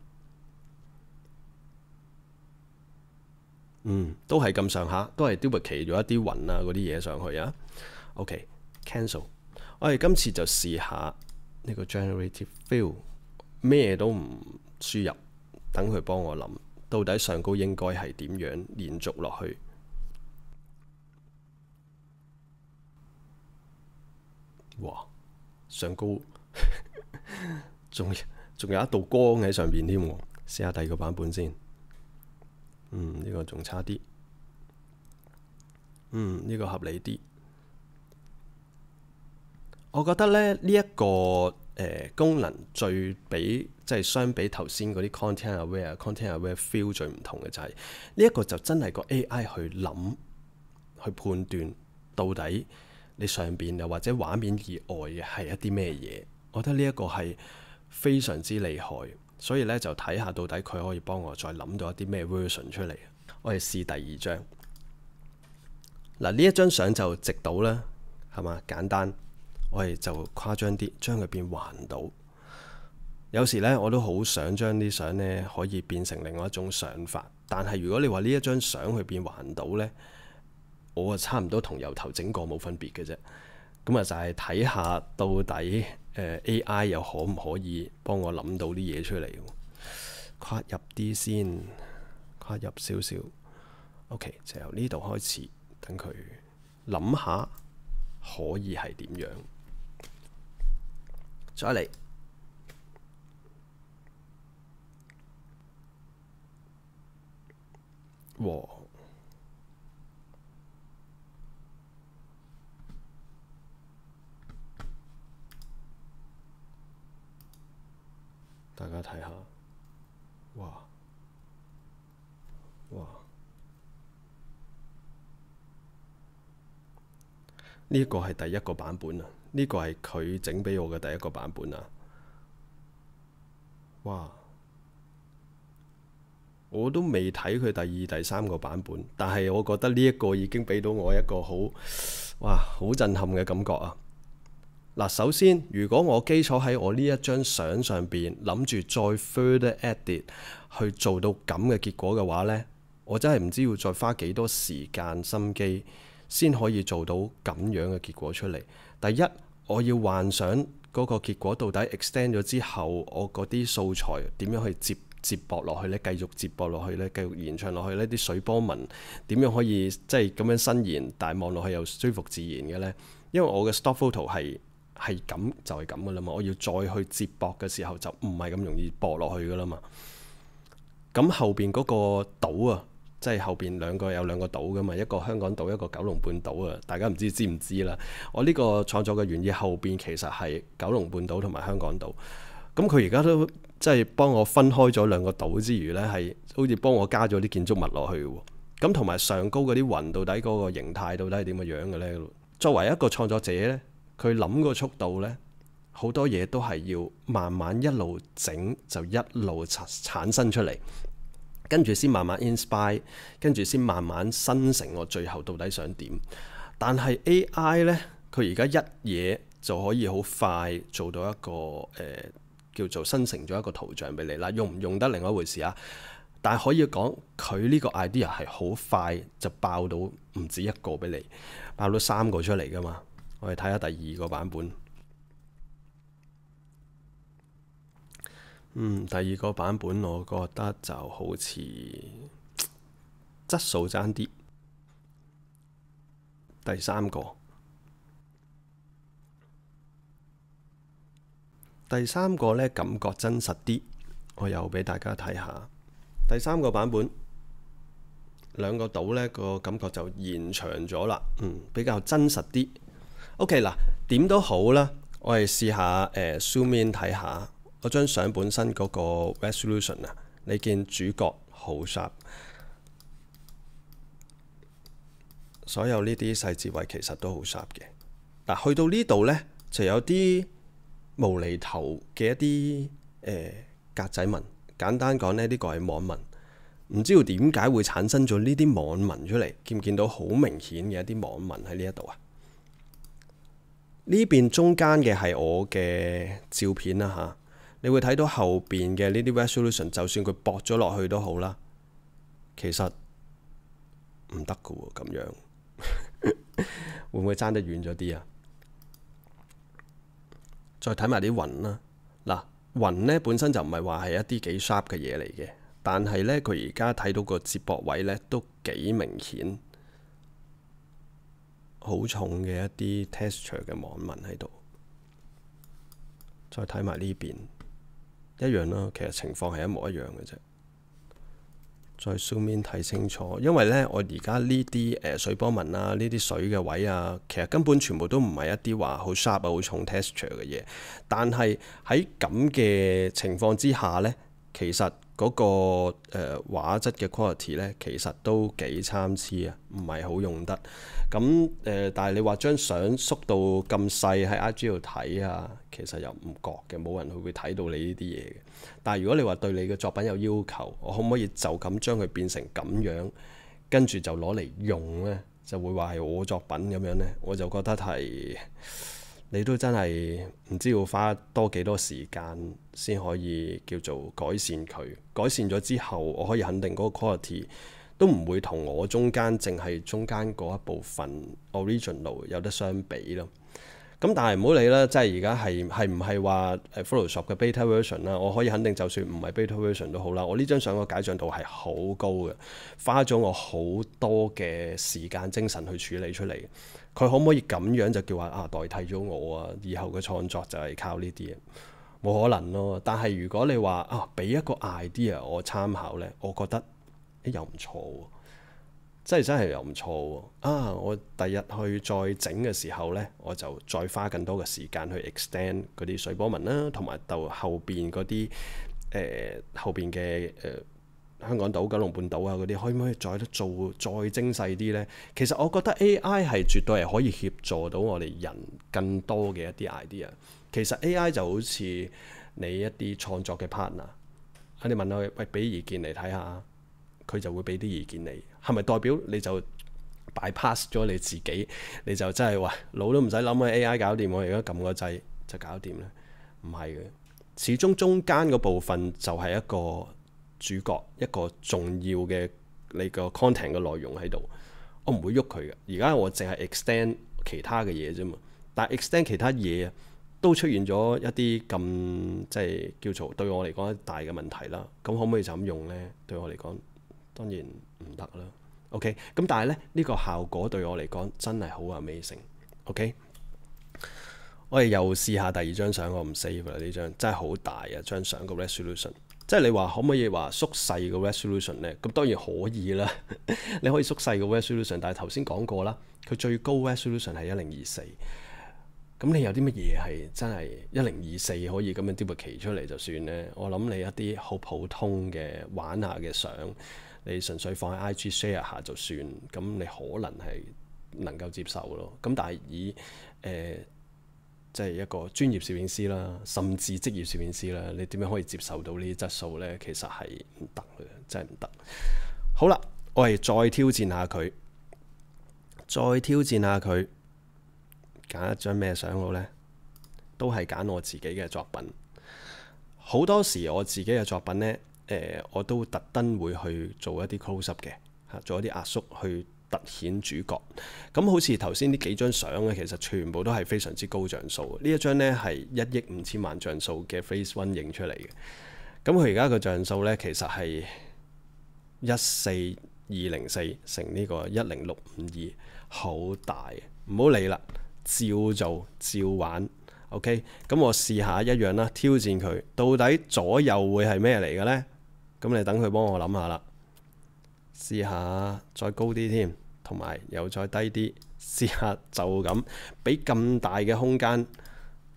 都係咁上下，都係丟筆棋咗一啲雲啊嗰啲嘢上去啊。OK，cancel。我哋今次就試下呢個 Generative Fill， 咩都唔輸入，等佢幫我諗。到底上高應該係點樣連續落去？哇！上高仲有一道光喺上邊添喎。試下第二個版本先。呢個仲差啲。呢個合理啲。我覺得咧，呢一個功能最比即係相比頭先嗰啲 content aware fill 最唔同嘅就係呢一個就真係個 AI 去諗去判斷到底你上邊又或者畫面以外嘅係一啲咩嘢。我覺得呢一個係非常之厲害，所以咧就睇下到底佢可以幫我再諗到一啲咩 version 出嚟。我哋試第二張。嗱，呢一張相就直到啦，係嘛？簡單。我哋就誇張啲，將佢變橫倒。有時咧，我都好想將啲相咧可以變成另外一種想法。但係如果你話呢一張相去變橫倒咧，我啊差唔多同由頭整過冇分別嘅啫。咁啊就係睇下到底AI 又可唔可以幫我諗到啲嘢出嚟？跨入啲先，跨入少少。OK， 就由呢度開始，等佢諗下可以係點樣。再嚟，哇！大家睇下，哇哇！呢個係第一個版本啊！呢個係佢整俾我嘅第一個版本啊！哇！我都未睇佢第二、第三個版本，但係我覺得呢一個已經俾到我一個好震撼嘅感覺啊！嗱，首先如果我基礎喺我呢一張相上邊諗住再 further edit 去做到咁嘅結果嘅話呢，我真係唔知要再花幾多時間心機先可以做到咁樣嘅結果出嚟。第一，我要幻想嗰個結果到底 extend 咗之後，我嗰啲素材點樣去接駁落去呢？繼續接駁落去呢？繼續延長落去呢？啲水波紋點樣可以即係咁樣伸延，但係望落去又舒服自然嘅呢？因為我嘅 stock photo 係咁就係咁噶啦嘛，我要再去接駁嘅時候就唔係咁容易駁落去噶啦嘛。咁後邊嗰個島啊，即係後邊有兩個島噶嘛，一個香港島，一個九龍半島啊。大家唔知唔知啦。我呢個創作嘅原意後邊其實係九龍半島同埋香港島。咁佢而家都即係幫我分開咗兩個島之餘呢，係好似幫我加咗啲建築物落去喎。咁同埋上高嗰啲雲到底嗰個形態到底係點嘅樣嘅呢？作為一個創作者呢，佢諗個速度呢，好多嘢都係要慢慢一路整，就一路產生出嚟，跟住先慢慢 inspire， 跟住先慢慢生成我最後到底想點。但係 AI 呢，佢而家一嘢就可以好快做到一個叫做生成咗一個圖像俾你啦，用唔用得另外一回事啊。但係可以講佢呢個 idea 係好快就爆到唔止一個俾你，爆到3個出嚟噶嘛。我哋睇下第二個版本。第二個版本我覺得就好似質素爭啲。第三個呢，感覺真實啲，我又俾大家睇下。第三個版本兩個島呢個感覺就延長咗啦，比較真實啲。OK 嗱，點都好啦，我哋試下zoom in 睇下嗰張相本身嗰個 resolution 啊。你見主角好 sharp， 所有呢啲細節位其實都好 sharp 嘅。嗱，去到呢度呢，就有啲無厘頭嘅一啲格仔紋。簡單講呢，呢個係網紋，唔知道點解會產生咗呢啲網紋出嚟。見唔見到好明顯嘅一啲網紋喺呢一度啊？呢邊中間嘅係我嘅照片啦嚇，你會睇到後邊嘅呢啲 resolution， 就算佢駁咗落去都好啦，其實唔得㗎喎，咁樣會唔會爭得遠咗啲啊？再睇埋啲雲啦，嗱，雲呢本身就唔係話係一啲幾 sharp 嘅嘢嚟嘅，但係呢，佢而家睇到個接駁位呢都幾明顯。好重嘅一啲 texture 嘅網紋喺度，再睇埋呢邊一樣啦。其實情況係一模一樣嘅啫。再 zoom in 睇清楚，因為呢，我而家呢啲水波紋啊，呢啲水嘅位啊，其實根本全部都唔係一啲話好 sharp 啊、好重 texture 嘅嘢。但係喺咁嘅情況之下呢，其實嗰個畫質嘅 quality 呢，其實都幾參差啊，唔係好用得。咁但係你話將相縮到咁細喺 IG 度睇啊，其實又唔覺嘅，冇人會睇到你呢啲嘢嘅。但係如果你話對你嘅作品有要求，我可唔可以就咁將佢變成咁樣，跟住就攞嚟用呢？就會話係我作品咁樣呢？我就覺得係你都真係唔知要花多幾多時間先可以叫做改善佢。改善咗之後，我可以肯定嗰個 quality都唔會同我淨係中間嗰一部分 original 有得相比咯。咁但係唔好理啦，即係而家係唔係話 Photoshop 嘅 beta version 啦？我可以肯定，就算唔係 beta version 都好啦。我呢張相個解像度係好高嘅，花咗我好多嘅時間精神去處理出嚟。佢可唔可以咁樣就叫話代替咗我啊？以後嘅創作就係靠呢啲嘢，冇可能咯。但係如果你話俾一個 idea 我參考呢，我覺得又唔錯喎。真係又唔錯喎！我第日去再整嘅時候呢，我就再花更多嘅時間去 extend 嗰啲水波紋啦，同埋到後邊嗰啲後邊嘅香港島、九龍半島啊嗰啲，可唔可以再精細啲呢？其實我覺得 AI 係絕對係可以協助到我哋人更多嘅一啲 idea。其實 AI 就好似你一啲創作嘅 partner， 你問佢喂，俾意見嚟睇下，佢就會俾啲意見你。係咪代表你就 bypass 咗你自己？你就真係話腦都唔使諗啊 AI 搞掂，我而家撳個掣就搞掂咧？唔係嘅，始終中間嗰部分就係一個主角，一個重要嘅你個 content 嘅內容喺度，我唔會喐佢嘅。而家我淨係 extend 其他嘅嘢啫嘛，但係 extend 其他嘢都出現咗一啲咁即係叫做對我嚟講大嘅問題啦。咁可唔可以就咁用呢？對我嚟講當然唔得啦。OK， 咁但係咧呢個效果對我嚟講真係好 amazing。OK， 我哋又試下第二張相，我唔 save 啦，呢張真係好大啊！張相個 resolution， 即係你話可唔可以話縮細個 resolution 呢？咁當然可以啦，你可以縮細個 resolution， 但係頭先講過啦，佢最高 resolution 係1024。咁你有啲乜嘢係真係1024可以咁樣 duplicate 出嚟就算呢？我諗你一啲好普通嘅玩下嘅相，你純粹放喺 IG share 下就算，咁你可能係能夠接受咯。咁但係以即係一個專業攝影師啦，甚至職業攝影師啦，你點樣可以接受到呢啲質素呢？其實係唔得嘅，真係唔得。好啦，我哋再挑戰下佢，揀一張咩相好呢？都係揀我自己嘅作品。好多時我自己嘅作品呢，我都特登會去做一啲 close up 嘅，做一啲壓縮去突顯主角。咁好似頭先呢幾張相呢，其實全部都係非常之高像素。呢一張呢係1億5千萬像素嘅 Phase One 影出嚟嘅。咁佢而家個像素呢，其實係14204乘呢個10652，好大，唔好理啦。照做照玩 ，OK， 咁我試下一樣啦，挑戰佢，到底左右會係咩嚟嘅呢？咁你等佢幫我諗下啦，試下再高啲添，同埋又再低啲，試下就咁俾咁大嘅空間，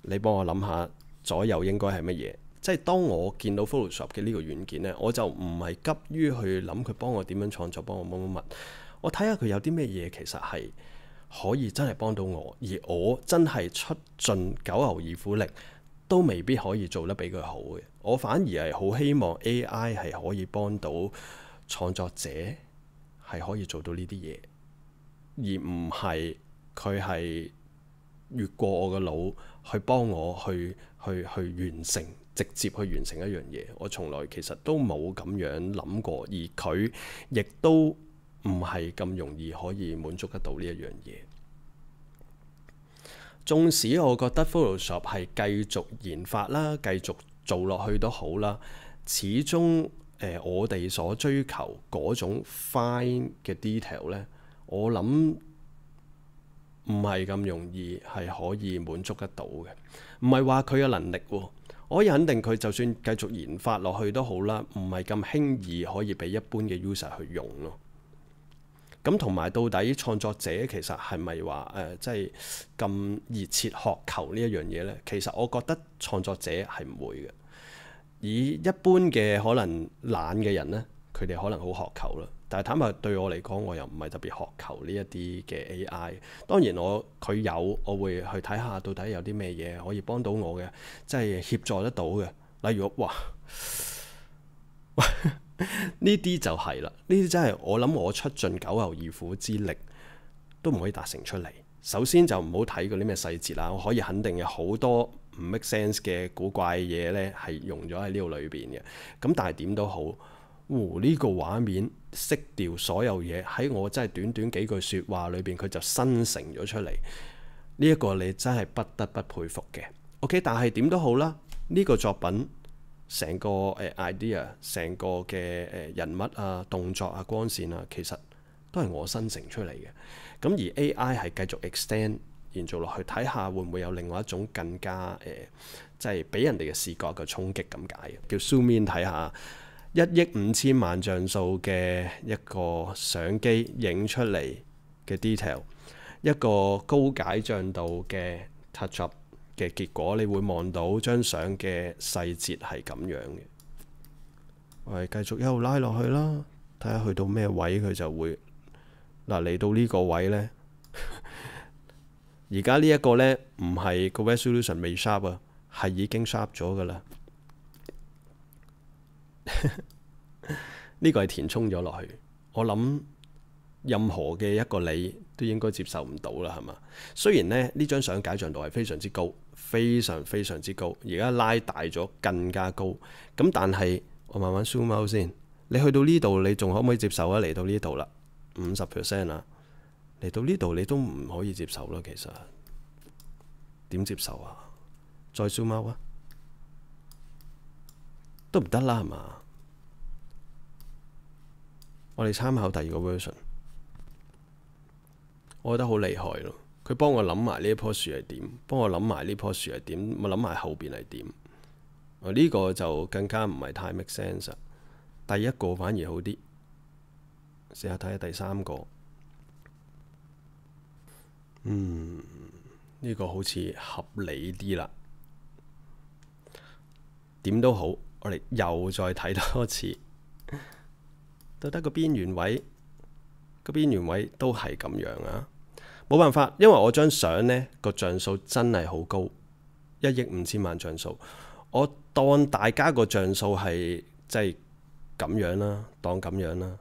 你幫我諗下左右應該係乜嘢？即係當我見到 Photoshop 嘅呢個軟件呢，我就唔係急於去諗佢幫我點樣創作，幫我乜，我睇下佢有啲咩嘢其實係可以真係幫到我，而我真係出盡九牛二虎力都未必可以做得比佢好嘅。我反而係好希望 AI 係可以幫到創作者，係可以做到呢啲嘢，而唔係佢係越過我嘅腦去幫我去完成，直接去完成一樣嘢。我從來其實都冇咁樣諗過，而佢亦都唔係咁容易可以滿足得到呢一樣嘢。縱使我覺得 Photoshop 係繼續研發啦，繼續做落去都好啦，始終我哋所追求嗰種 fine 嘅 detail 呢，我諗唔係咁容易係可以滿足得到嘅。唔係話佢嘅能力喎，我可以肯定佢就算繼續研發落去都好啦，唔係咁輕易可以俾一般嘅 user 去用咯。咁同埋到底創作者其實係咪話即係咁熱切渴求呢一樣嘢呢？其實我覺得創作者係唔會嘅。以一般嘅可能懶嘅人呢，佢哋可能好渴求啦。但係坦白對我嚟講，我又唔係特別渴求呢一啲嘅 AI。當然佢有，我會去睇下到底有啲咩嘢可以幫到我嘅，即係協助得到嘅。例如哇〜呢啲就係啦，呢啲真係我諗我出盡九牛二虎之力都唔可以達成出嚟。首先就唔好睇嗰啲咩細節啦，我可以肯定有好多唔 make sense 嘅古怪嘢呢係用咗喺呢度裏邊嘅。咁但係點都好，呢個畫面色調所有嘢喺我真係短短幾句説話裏邊，佢就生成咗出嚟。呢一個你真係不得不佩服嘅。OK， 但係點都好啦，呢個作品。成個idea， 成個嘅人物啊、動作啊、光線啊，其實都係我生成出嚟嘅。咁而 AI 係繼續 extend 延續落去，睇下會唔會有另外一種更加即係俾人哋嘅視覺嘅衝擊咁解嘅，叫 zoom in 睇下1億5千萬像素嘅一個相機影出嚟嘅 detail， 一個高解像度嘅 touch up 嘅結果，你會望到張相嘅細節係咁樣嘅。我哋繼續一路拉落去啦，睇下去到咩位佢就會嗱，嚟到呢個位呢。而家呢一個呢，唔係個 resolution 未 sharp 啊，係已經 sharp 咗噶啦。呢個係填充咗落去，我諗任何嘅一個你都應該接受唔到啦，係嘛？雖然呢張相解像度係非常之高，非常非常之高，而家拉大咗更加高。咁但係我慢慢 zoom out 先，你去到呢度你仲可唔可以接受啊？嚟到呢度啦，50% 啦。嚟到呢度你都唔可以接受咯，其實點接受啊？再 zoom out 啊，都唔得啦，係嘛？我哋參考第二個 version， 我覺得好厲害咯。佢幫我諗埋呢一棵樹係點，幫我諗埋呢棵樹係點，我諗埋後邊係點。呢個就更加唔係太 make sense。第一個反而好啲，試下睇下第三個。呢個好似合理啲啦。點都好，我哋又再睇多次，到底個邊緣位都係咁樣啊！冇辦法，因為我張相呢個像素真係好高，1億5千萬像素。我當大家個像素係即係咁樣啦，當咁樣啦。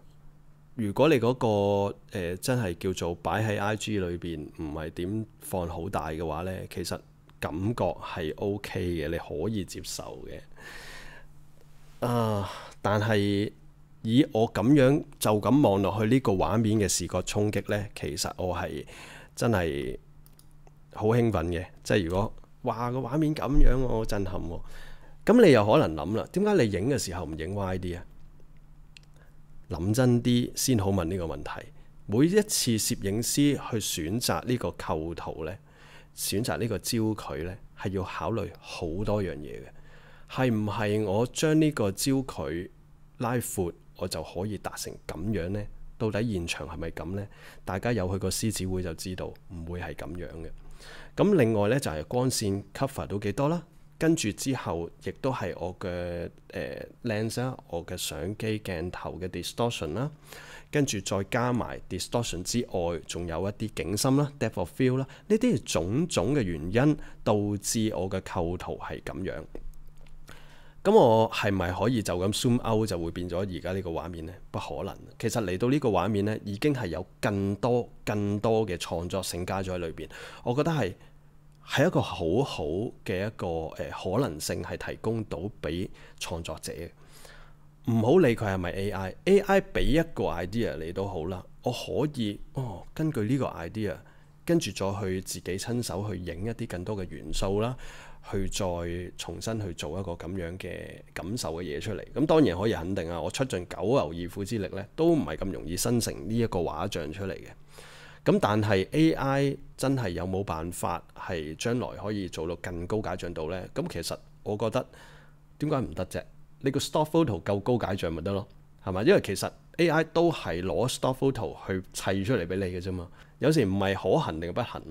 如果你嗰個真係叫做擺喺 IG 裏邊，唔係點放好大嘅話呢，其實感覺係 OK 嘅，你可以接受嘅。但係以我咁樣就咁望落去呢個畫面嘅視覺衝擊呢，其實我係真係好興奮嘅。即係如果哇個畫面咁樣，我好震撼喎。咁你又可能諗啦，點解你影嘅時候唔影 YD 啊？諗真啲先好問呢個問題。每一次攝影師去選擇呢個構圖呢，選擇呢個焦距呢，係要考慮好多樣嘢嘅。係唔係我將呢個焦距拉闊，我就可以達成咁樣呢？到底現場係咪咁呢？大家有去過獅子會就知道，唔會係咁樣嘅。咁另外呢，就係光線 cover 到幾多啦。跟住之後，亦都係我嘅lens 啦，我嘅相機鏡頭嘅 distortion 啦，跟住再加埋 distortion 之外，仲有一啲景深啦 depth of field 啦，呢啲係種種嘅原因導致我嘅構圖係咁樣。咁我係咪可以就咁 zoom out 就會變咗而家呢個畫面呢？不可能。其實嚟到呢個畫面呢，已經係有更多嘅創作性加咗喺裏邊。我覺得係一個好好嘅一個可能性，係提供到俾創作者。唔好理佢係咪 AI 俾一個 idea 你都好啦，我可以根據呢個 idea， 跟住再去自己親手去影一啲更多嘅元素啦，去再重新去做一個咁樣嘅感受嘅嘢出嚟。咁當然可以肯定啊，我出盡九牛二虎之力呢，都唔係咁容易生成呢一個畫像出嚟嘅。咁但係 AI 真係有冇辦法係將來可以做到更高解像度呢？咁其實我覺得點解唔得啫？你個 stock photo 夠高解像咪得咯，係嘛？因為其實 AI 都係攞 stock photo 去砌出嚟俾你嘅啫嘛。有時唔係可行定不行，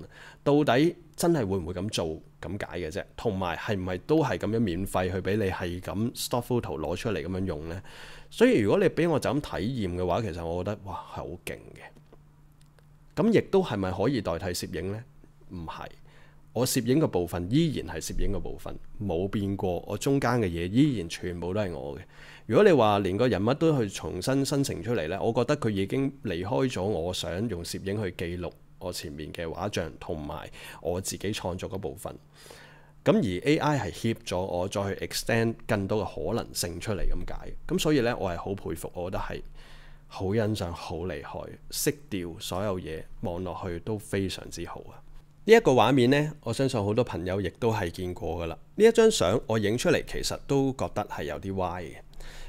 到底真係會唔會咁做咁解嘅啫？同埋係唔係都係咁樣免費去俾你係咁 stock photo 攞出嚟咁樣用呢？所以如果你俾我就咁體驗嘅話，其實我覺得哇係好勁嘅。咁亦都係咪可以代替攝影呢？唔係，我攝影嘅部分依然係攝影嘅部分，冇變過。我中間嘅嘢依然全部都係我嘅。如果你話連個人物都去重新生成出嚟呢，我覺得佢已經離開咗我想用攝影去記錄我前面嘅畫像同埋我自己創作嗰部分。咁而 AI 係協助我再去 extend 更多嘅可能性出嚟咁解。咁所以呢，我係好佩服，我覺得係好欣賞，好厲害，色調所有嘢望落去都非常之好啊！呢一個畫面呢，我相信好多朋友亦都係見過噶啦。呢一張相我影出嚟，其實都覺得係有啲歪嘅。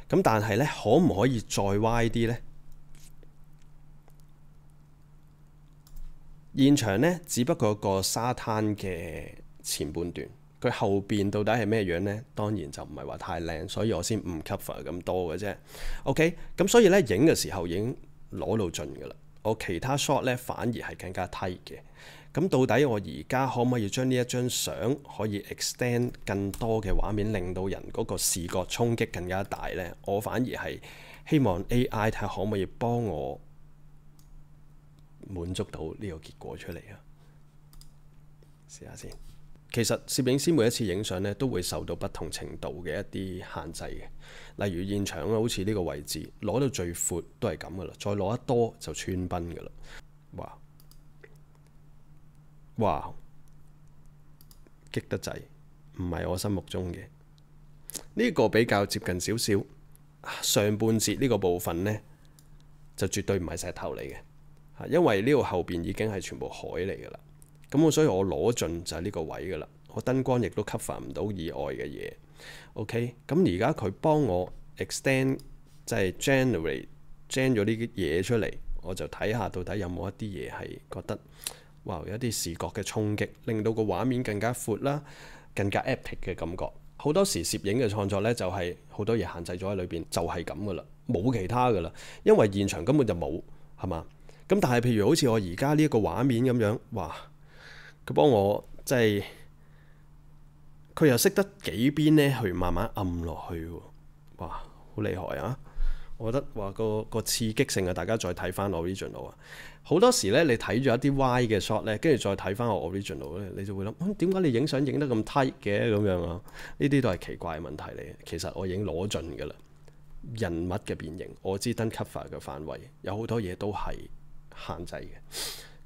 咁但係呢，可唔可以再歪啲呢？現場呢，只不過個沙灘嘅前半段，佢後邊到底係咩樣呢？當然就唔係話太靚，所以我先唔 cover 咁多嘅啫。OK，咁所以呢，影嘅時候已經攞到盡㗎啦。我其他 shot 呢，反而係更加 tight 嘅。咁到底我而家可唔可以將呢一張相可以 extend 更多嘅畫面，令到人嗰個視覺衝擊更加大呢？我反而係希望 AI 睇下可唔可以幫我滿足到呢個結果出嚟啊！試下先。其實攝影師每一次影相咧，都會受到不同程度嘅一啲限制嘅。例如現場啊，好似呢個位置攞到最闊都係咁噶啦，再攞得多就穿崩噶啦。哇，激得滯，唔係我心目中嘅。呢個比較接近少少上半截呢個部分呢，就絕對唔係石頭嚟嘅，因為呢個後邊已經係全部海嚟噶啦。咁所以我攞盡就係呢個位噶啦，我燈光亦都 cover 唔到以外嘅嘢。OK， 咁而家佢幫我 extend 即係 generate 咗呢啲嘢出嚟，我就睇下到底有冇一啲嘢係覺得哇有一啲視覺嘅衝擊，令到個畫面更加闊啦，更加 epic 嘅感覺。好多時攝影嘅創作呢，就係好多嘢限制咗喺裏邊，就係咁噶啦，冇其他噶啦，因為現場根本就冇，係嘛？咁但係譬如好似我而家呢一個畫面咁樣，哇！佢幫我即係佢又識得幾邊呢去慢慢按落去喎，哇！好厲害啊！我覺得話個刺激性啊，大家再睇翻 original 啊，好多時呢，你睇咗一啲歪嘅 shot 呢，跟住再睇翻我 original 呢，你就會諗點解你影相影得咁 tight 嘅咁樣啊？呢啲都係奇怪嘅問題嚟嘅。其實我已經攞盡㗎啦，人物嘅變形，我知燈 cover 嘅範圍有好多嘢都係限制嘅。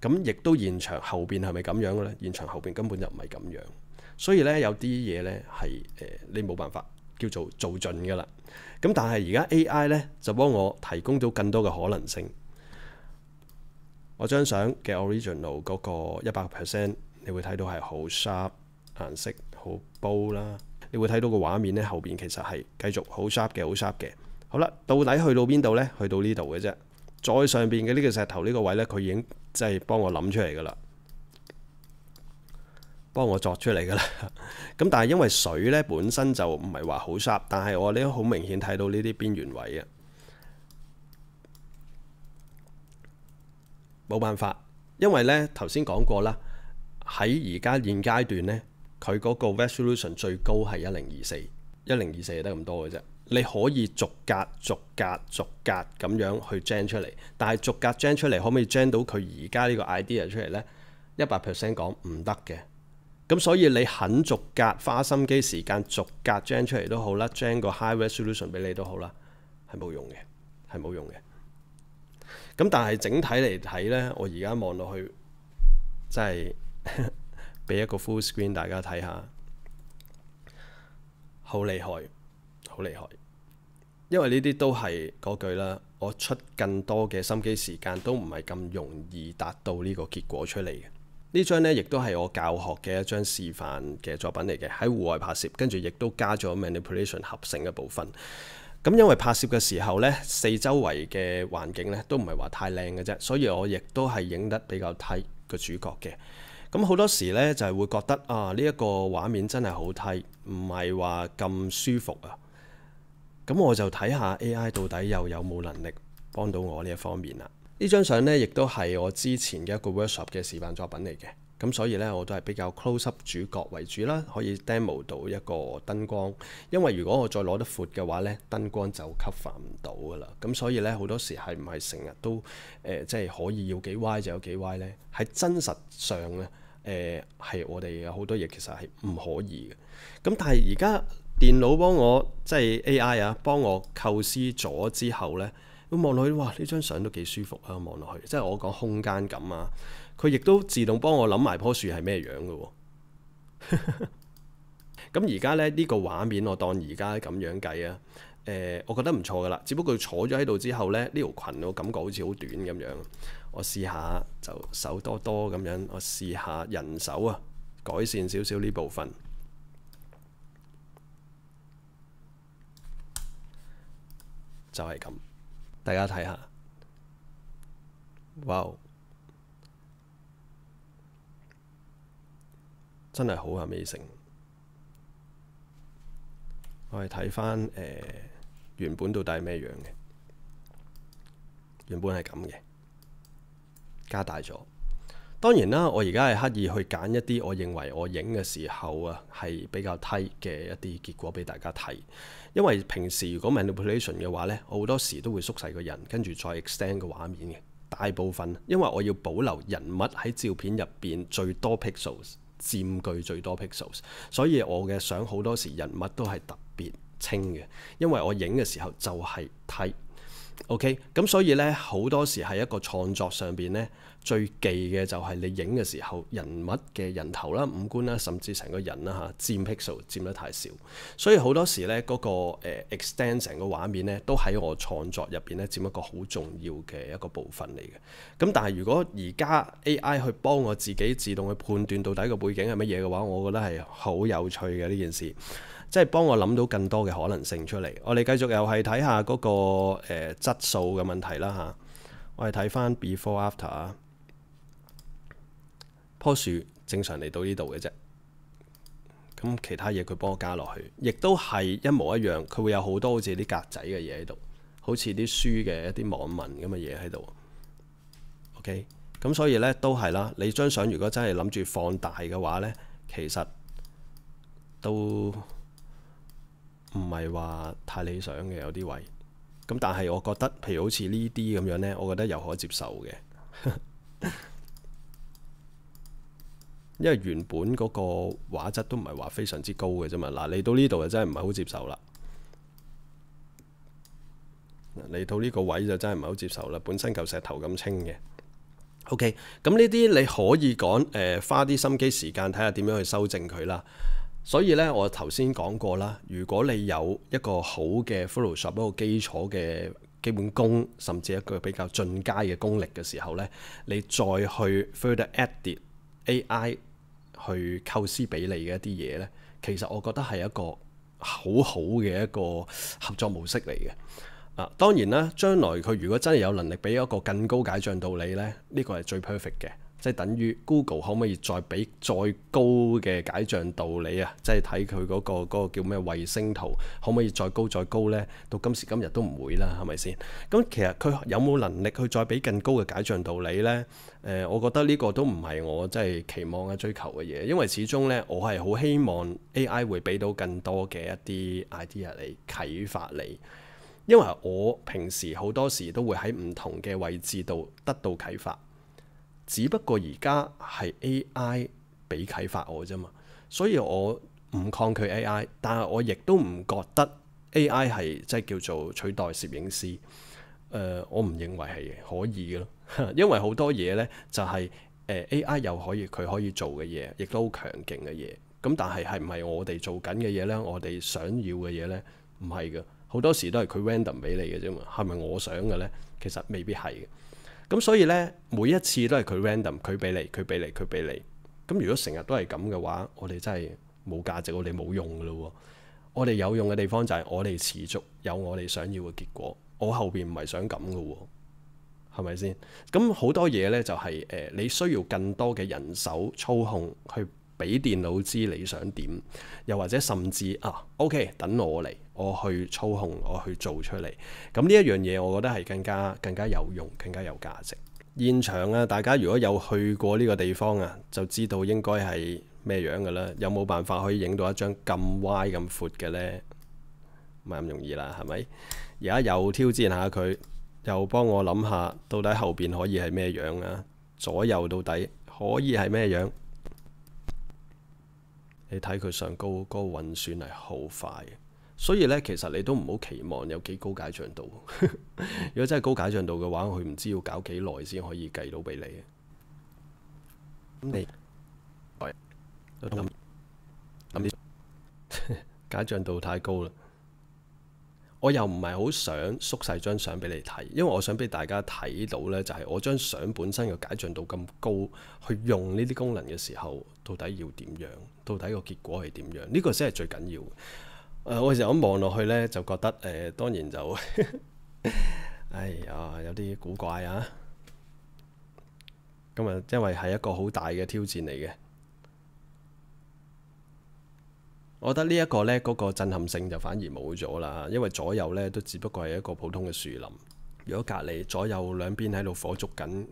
咁亦都現場後邊係咪咁樣嘅咧？現場後邊根本就唔係咁樣，所以咧有啲嘢咧係你冇辦法叫做做盡㗎啦。咁但係而家 AI 咧就幫我提供到更多嘅可能性。我張相嘅 original 嗰個100%，你會睇到係好 sharp， 顏色好煲啦。你會睇到個畫面咧後邊其實係繼續好 sharp 嘅，好 sharp 嘅。好啦，到底去到邊度咧？去到呢度嘅啫。再上邊嘅呢個石頭呢個位呢，佢已經即係幫我諗出嚟噶啦，幫我作出嚟噶啦。咁但係因為水呢本身就唔係話好 sharp，但係我呢好明顯睇到呢啲邊緣位啊，冇辦法，因為呢頭先講過啦，喺而家現階段呢，佢嗰個 resolution 最高係1024，1024係得咁多嘅啫。你可以逐格咁樣去 gen 出嚟，但係逐格 gen 出嚟可唔可以 gen 到佢而家呢個 idea 出嚟呢？100% 講唔得嘅。咁所以你肯逐格花心機時間逐格 gen 出嚟都好啦 ，gen 個 high resolution 俾你都好啦，係冇用嘅，係冇用嘅。咁但係整體嚟睇呢，我而家望落去真係俾一個 full screen 大家睇下，好厲害，好厲害。因為呢啲都係嗰句啦，我出更多嘅心機時間都唔係咁容易達到呢個結果出嚟嘅。呢張呢亦都係我教學嘅一張示範嘅作品嚟嘅，喺戶外拍攝，跟住亦都加咗 manipulation 合成嘅部分。咁因為拍攝嘅時候呢，四周圍嘅環境呢都唔係話太靚嘅啫，所以我亦都係影得比較 tight 個主角嘅。咁好多時呢，就係會覺得啊，呢一個畫面真係好 tight，唔係話咁舒服啊。咁我就睇下 AI 到底又有冇能力幫到我呢一方面啦。呢張相呢，亦都係我之前嘅一個 workshop 嘅示範作品嚟嘅。咁所以呢，我都係比較 close up 主角為主啦，可以 demo 到一個燈光。因為如果我再攞得闊嘅話呢，燈光就 cover 唔到噶啦。咁所以呢，好多時係唔係成日都即係可以要幾歪就有幾歪呢？喺真實上呢，係我哋有好多嘢其實係唔可以嘅。咁但係而家電腦幫我即係 AI 啊，幫我構思咗之後呢，咁望落去，哇！呢張相都幾舒服啊，望落去，即係我講空間感啊，佢亦都自動幫我諗埋棵樹係咩樣嘅喎。咁而家呢，呢個畫面我當而家咁樣計啊，我覺得唔錯噶啦。只不過坐咗喺度之後呢，呢條裙我感覺好似好短咁樣。我試下就手多多咁樣，我試下人手啊，改善少少呢部分。就係咁，大家睇下，哇！真係好Amazing。我哋睇翻原本到底係咩樣嘅？原本係咁嘅，加大咗。當然啦，我而家係刻意去揀一啲我認為我影嘅時候啊係比較 tight 嘅一啲結果俾大家睇。因為平時如果 manipulation 嘅話呢，我好多時都會縮細個人，跟住再 extend 個畫面嘅。大部分因為我要保留人物喺照片入邊最多 pixels， 佔據最多 pixels， 所以我嘅相好多時人物都係特別清嘅，因為我影嘅時候就係 tight。OK， 咁所以呢，好多時喺一個創作上邊呢，最忌嘅就係你影嘅時候人物嘅人頭啦、五官啦，甚至成個人啦嚇，佔 pixel 佔得太少，所以好多時呢，嗰個extend 成個畫面呢，都喺我創作入邊呢佔一個好重要嘅一個部分嚟嘅。咁但係如果而家 AI 去幫我自己自動去判斷到底個背景係乜嘢嘅話，我覺得係好有趣嘅呢件事。即係幫我諗到更多嘅可能性出嚟。我哋繼續又係睇下嗰個質素嘅問題啦嚇。我哋睇翻 before after 啊，棵樹正常嚟到呢度嘅啫。咁其他嘢佢幫我加落去，亦都係一模一樣。佢會有好多好似啲格仔嘅嘢喺度，好似啲書嘅一啲網文咁嘅嘢喺度。OK，咁所以呢都係啦。你張相如果真係諗住放大嘅話呢，其實都唔係話太理想嘅，有啲位咁，但係我覺得，譬如好似呢啲咁樣呢，我覺得又可接受嘅，因為原本嗰個畫質都唔係話非常之高嘅啫嘛。嗱，嚟到呢度就真係唔係好接受啦，嚟到呢個位就真係唔係好接受啦。本身嚿石頭咁清嘅。OK，咁呢啲你可以講花啲心機時間睇下點樣去修正佢啦。所以咧，我頭先講過啦，如果你有一個好嘅 Photoshop 一個基礎嘅基本功，甚至一個比較進階嘅功力嘅時候咧，你再去 further edit AI 去構思俾你嘅一啲嘢咧，其實我覺得係一個好好嘅一個合作模式嚟嘅。當然啦，將來佢如果真係有能力俾一個更高解像度你咧，呢個係最 perfect 嘅。即係等於 Google 可唔可以再俾再高嘅解像度你啊？即係睇佢嗰個叫咩衛星圖，可唔可以再高呢？到今時今日都唔會啦，係咪先？咁其實佢有冇能力去再俾更高嘅解像度你呢？我覺得呢個都唔係我真係期望嘅追求嘅嘢，因為始終呢，我係好希望 AI 會俾到更多嘅一啲 idea 嚟啟發你，因為我平時好多時都會喺唔同嘅位置度得到啟發。只不過而家係 AI 俾啟發我啫嘛，所以我唔抗拒 AI， 但係我亦都唔覺得 AI 係即係叫做取代攝影師。我唔認為係可以嘅咯，因為好多嘢呢就係AI 又可以佢可以做嘅嘢，亦都好強勁嘅嘢。咁但係係唔係我哋做緊嘅嘢呢？我哋想要嘅嘢呢？唔係嘅，好多時都係佢 random 俾你嘅啫嘛。係咪我想嘅呢？其實未必係嘅。咁所以呢，每一次都係佢 random， 佢俾你，佢俾你，佢俾你。咁如果成日都係咁嘅話，我哋真係冇價值，我哋冇用噶咯。我哋有用嘅地方就係我哋持續有我哋想要嘅結果。我後邊唔係想咁噶，係咪先？咁好多嘢呢，就係你需要更多嘅人手操控去俾電腦知你想點，又或者甚至OK， 等我嚟，我去操控，我去做出嚟。咁呢一樣嘢，我覺得係更加有用，更加有價值。現場啊，大家如果有去過呢個地方啊，就知道應該係咩樣嘅啦。有冇辦法可以影到一張咁歪咁闊嘅呢？唔係咁容易啦，係咪？而家又挑戰下佢，又幫我諗下到底後邊可以係咩樣啊？左右到底可以係咩樣？你睇佢上高嗰個運算係好快嘅，所以呢，其實你都唔好期望有幾高解像度。如果真係高解像度嘅話，佢唔知要搞幾耐先可以計到俾你。咁你解像度太高啦，我又唔係好想縮細張相俾你睇，因為我想俾大家睇到呢，就係我張相本身嘅解像度咁高，去用呢啲功能嘅時候，到底要點樣？到底個結果係點樣？呢個先係最緊要。我成日咁望落去呢，就覺得當然就哎呀有啲古怪啊。咁因為係一個好大嘅挑戰嚟嘅。我覺得呢一個呢，嗰個震撼性就反而冇咗啦，因為左右呢都只不過係一個普通嘅樹林。如果隔離左右兩邊喺度火燭緊、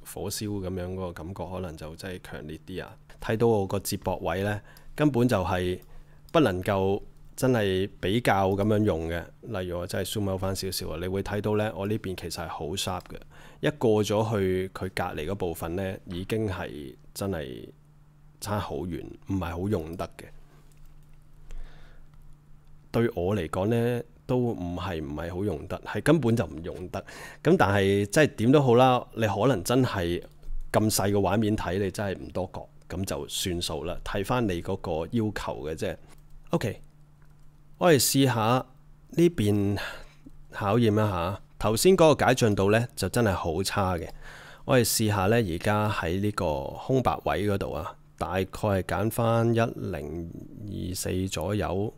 火燒咁樣，嗰個感覺可能就真係強烈啲啊！睇到我個接駁位呢，根本就係不能夠真係比較咁樣用嘅。例如我真係 zoom out 翻少少啊，你會睇到呢，我呢邊其實係好 sharp 嘅。一過咗去佢隔離嗰部分呢，已經係真係差好遠，唔係好用得嘅。對我嚟講呢，都唔係好用得，係根本就唔用得。咁但係即係點都好啦，你可能真係咁細個畫面睇，你真係唔多覺，咁就算數啦。睇翻你嗰個要求嘅啫。OK， 我哋試下呢邊考驗一下。頭先嗰個解像度呢，就真係好差嘅。我哋試下呢，而家喺呢個空白位嗰度啊，大概係揀翻1024左右。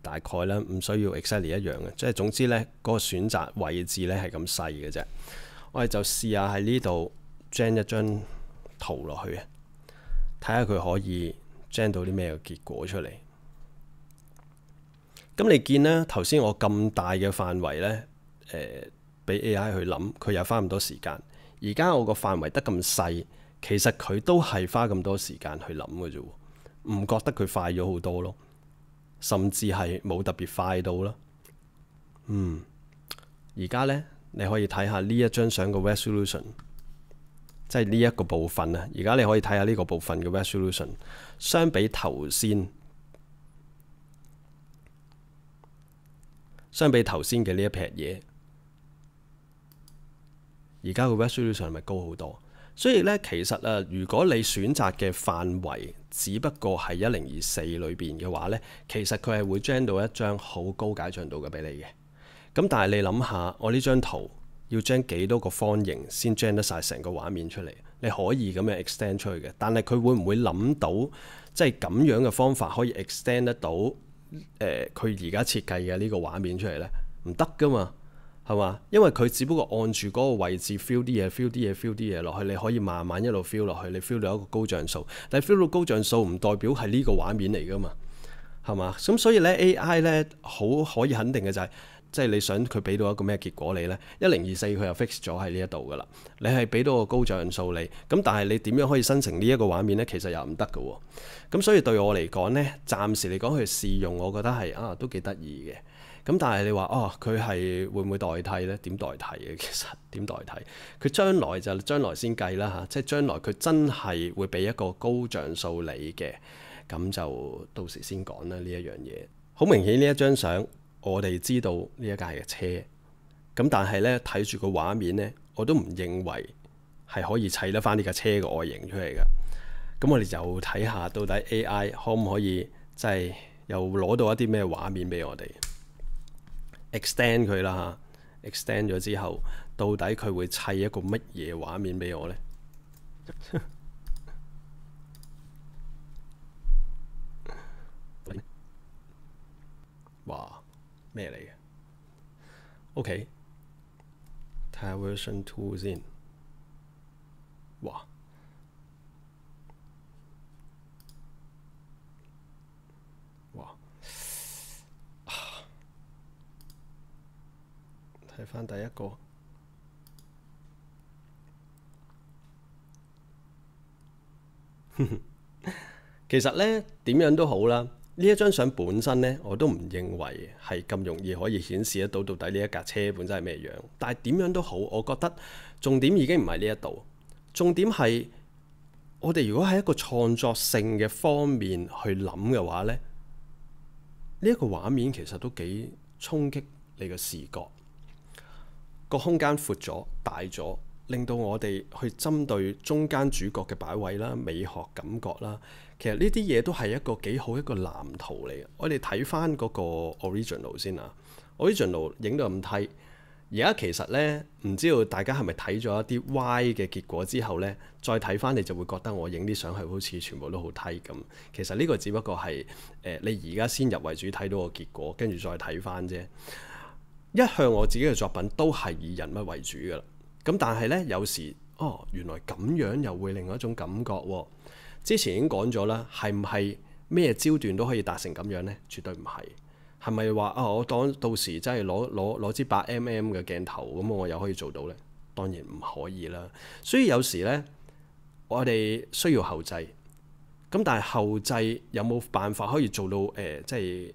大概啦，唔需要 exactly 一樣嘅，即係總之呢，嗰個選擇位置呢係咁細嘅啫。我哋就試下喺呢度 gen 一張圖落去，睇下佢可以 gen 到啲咩嘅結果出嚟。咁你見呢，頭先我咁大嘅範圍呢，俾 AI 去諗，佢又花咁多時間。而家我個範圍得咁細，其實佢都係花咁多時間去諗嘅啫，唔覺得佢快咗好多咯。甚至係冇特別快到啦。而家呢，你可以睇下呢一張相嘅 resolution， 即係呢一個部分啊。而家你可以睇下呢個部分嘅 resolution， 相比頭先嘅呢一撇嘢，而家個 resolution 係咪高好多？所以咧，其實啊，如果你選擇嘅範圍只不過係1024裏邊嘅話呢，其實佢係會 gen 到一張好高解像度嘅俾你嘅。咁但係你諗下，我呢張圖要 gen 幾多個方形先 gen 得晒成個畫面出嚟？你可以咁樣 extend 出去嘅，但係佢會唔會諗到即係咁樣嘅方法可以 extend 得到佢而家設計嘅呢個畫面出嚟呢？唔得噶嘛。係嘛？因為佢只不過按住嗰個位置 feel 啲嘢落去，你可以慢慢一路 feel 落去，你 feel 到一個高像素。但係 feel 到高像素唔代表係呢個畫面嚟噶嘛？係嘛？咁所以咧 AI 咧好可以肯定嘅就係，即係你想佢俾到一個咩結果你呢？1024佢又 fix 咗喺呢一度噶啦。你係俾到個高像素你，咁但係你點樣可以生成呢一個畫面呢？其實又唔得嘅喎。咁所以對我嚟講呢，暫時嚟講去試用，我覺得係都幾得意嘅。咁但係你話佢係會唔會代替呢？點代替嘅？其實點代替？佢將來先計啦嚇，即係將來佢真係會俾一個高像素你嘅，咁就到時先講啦呢一樣嘢。好明顯呢一張相，我哋知道呢一架係車，咁但係呢，睇住個畫面呢，我都唔認為係可以砌得翻呢架車嘅外形出嚟㗎。咁我哋就睇下到底 AI 可唔可以即係又攞到一啲咩畫面俾我哋。extend 佢啦嚇 extend 咗之後，到底佢會砌一個乜嘢畫面俾我呢？哇，咩嚟嘅 ？OK， 睇下 version 2先。哇！睇翻第一個，其實呢點樣都好啦。呢一張相本身呢，我都唔認為係咁容易可以顯示得到到底呢一架車本身係咩樣。但係點樣都好，我覺得重點已經唔係呢一度，重點係我哋如果喺一個創作性嘅方面去諗嘅話呢，呢一個畫面其實都幾衝擊你嘅視覺。個空間闊咗、大咗，令到我哋去針對中間主角嘅擺位啦、美學感覺啦，其實呢啲嘢都係一個幾好一個藍圖嚟嘅。我哋睇翻嗰個 original 先啊 ，original 影到咁梯，而家其實呢，唔知道大家係咪睇咗一啲歪嘅結果之後呢，再睇翻你就會覺得我影啲相係好似全部都好梯咁。其實呢個只不過係你而家先入為主睇到個結果，跟住再睇翻啫。一向我自己嘅作品都係以人物為主噶啦，咁但係呢，有時原來咁樣又會另外一種感覺喎。之前已經講咗啦，係唔係咩焦段都可以達成咁樣呢？絕對唔係。係咪話我當到時真係攞支8mm 嘅鏡頭咁，我又可以做到呢？當然唔可以啦。所以有時呢，我哋需要後製。咁但係後製有冇辦法可以做到AI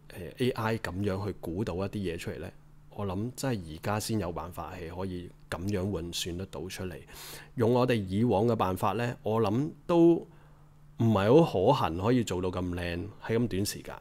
咁樣去估到一啲嘢出嚟呢？我諗真係而家先有辦法係可以咁樣運算得到出嚟。用我哋以往嘅辦法呢，我諗都唔係好可行可以做到咁靚喺咁短時間。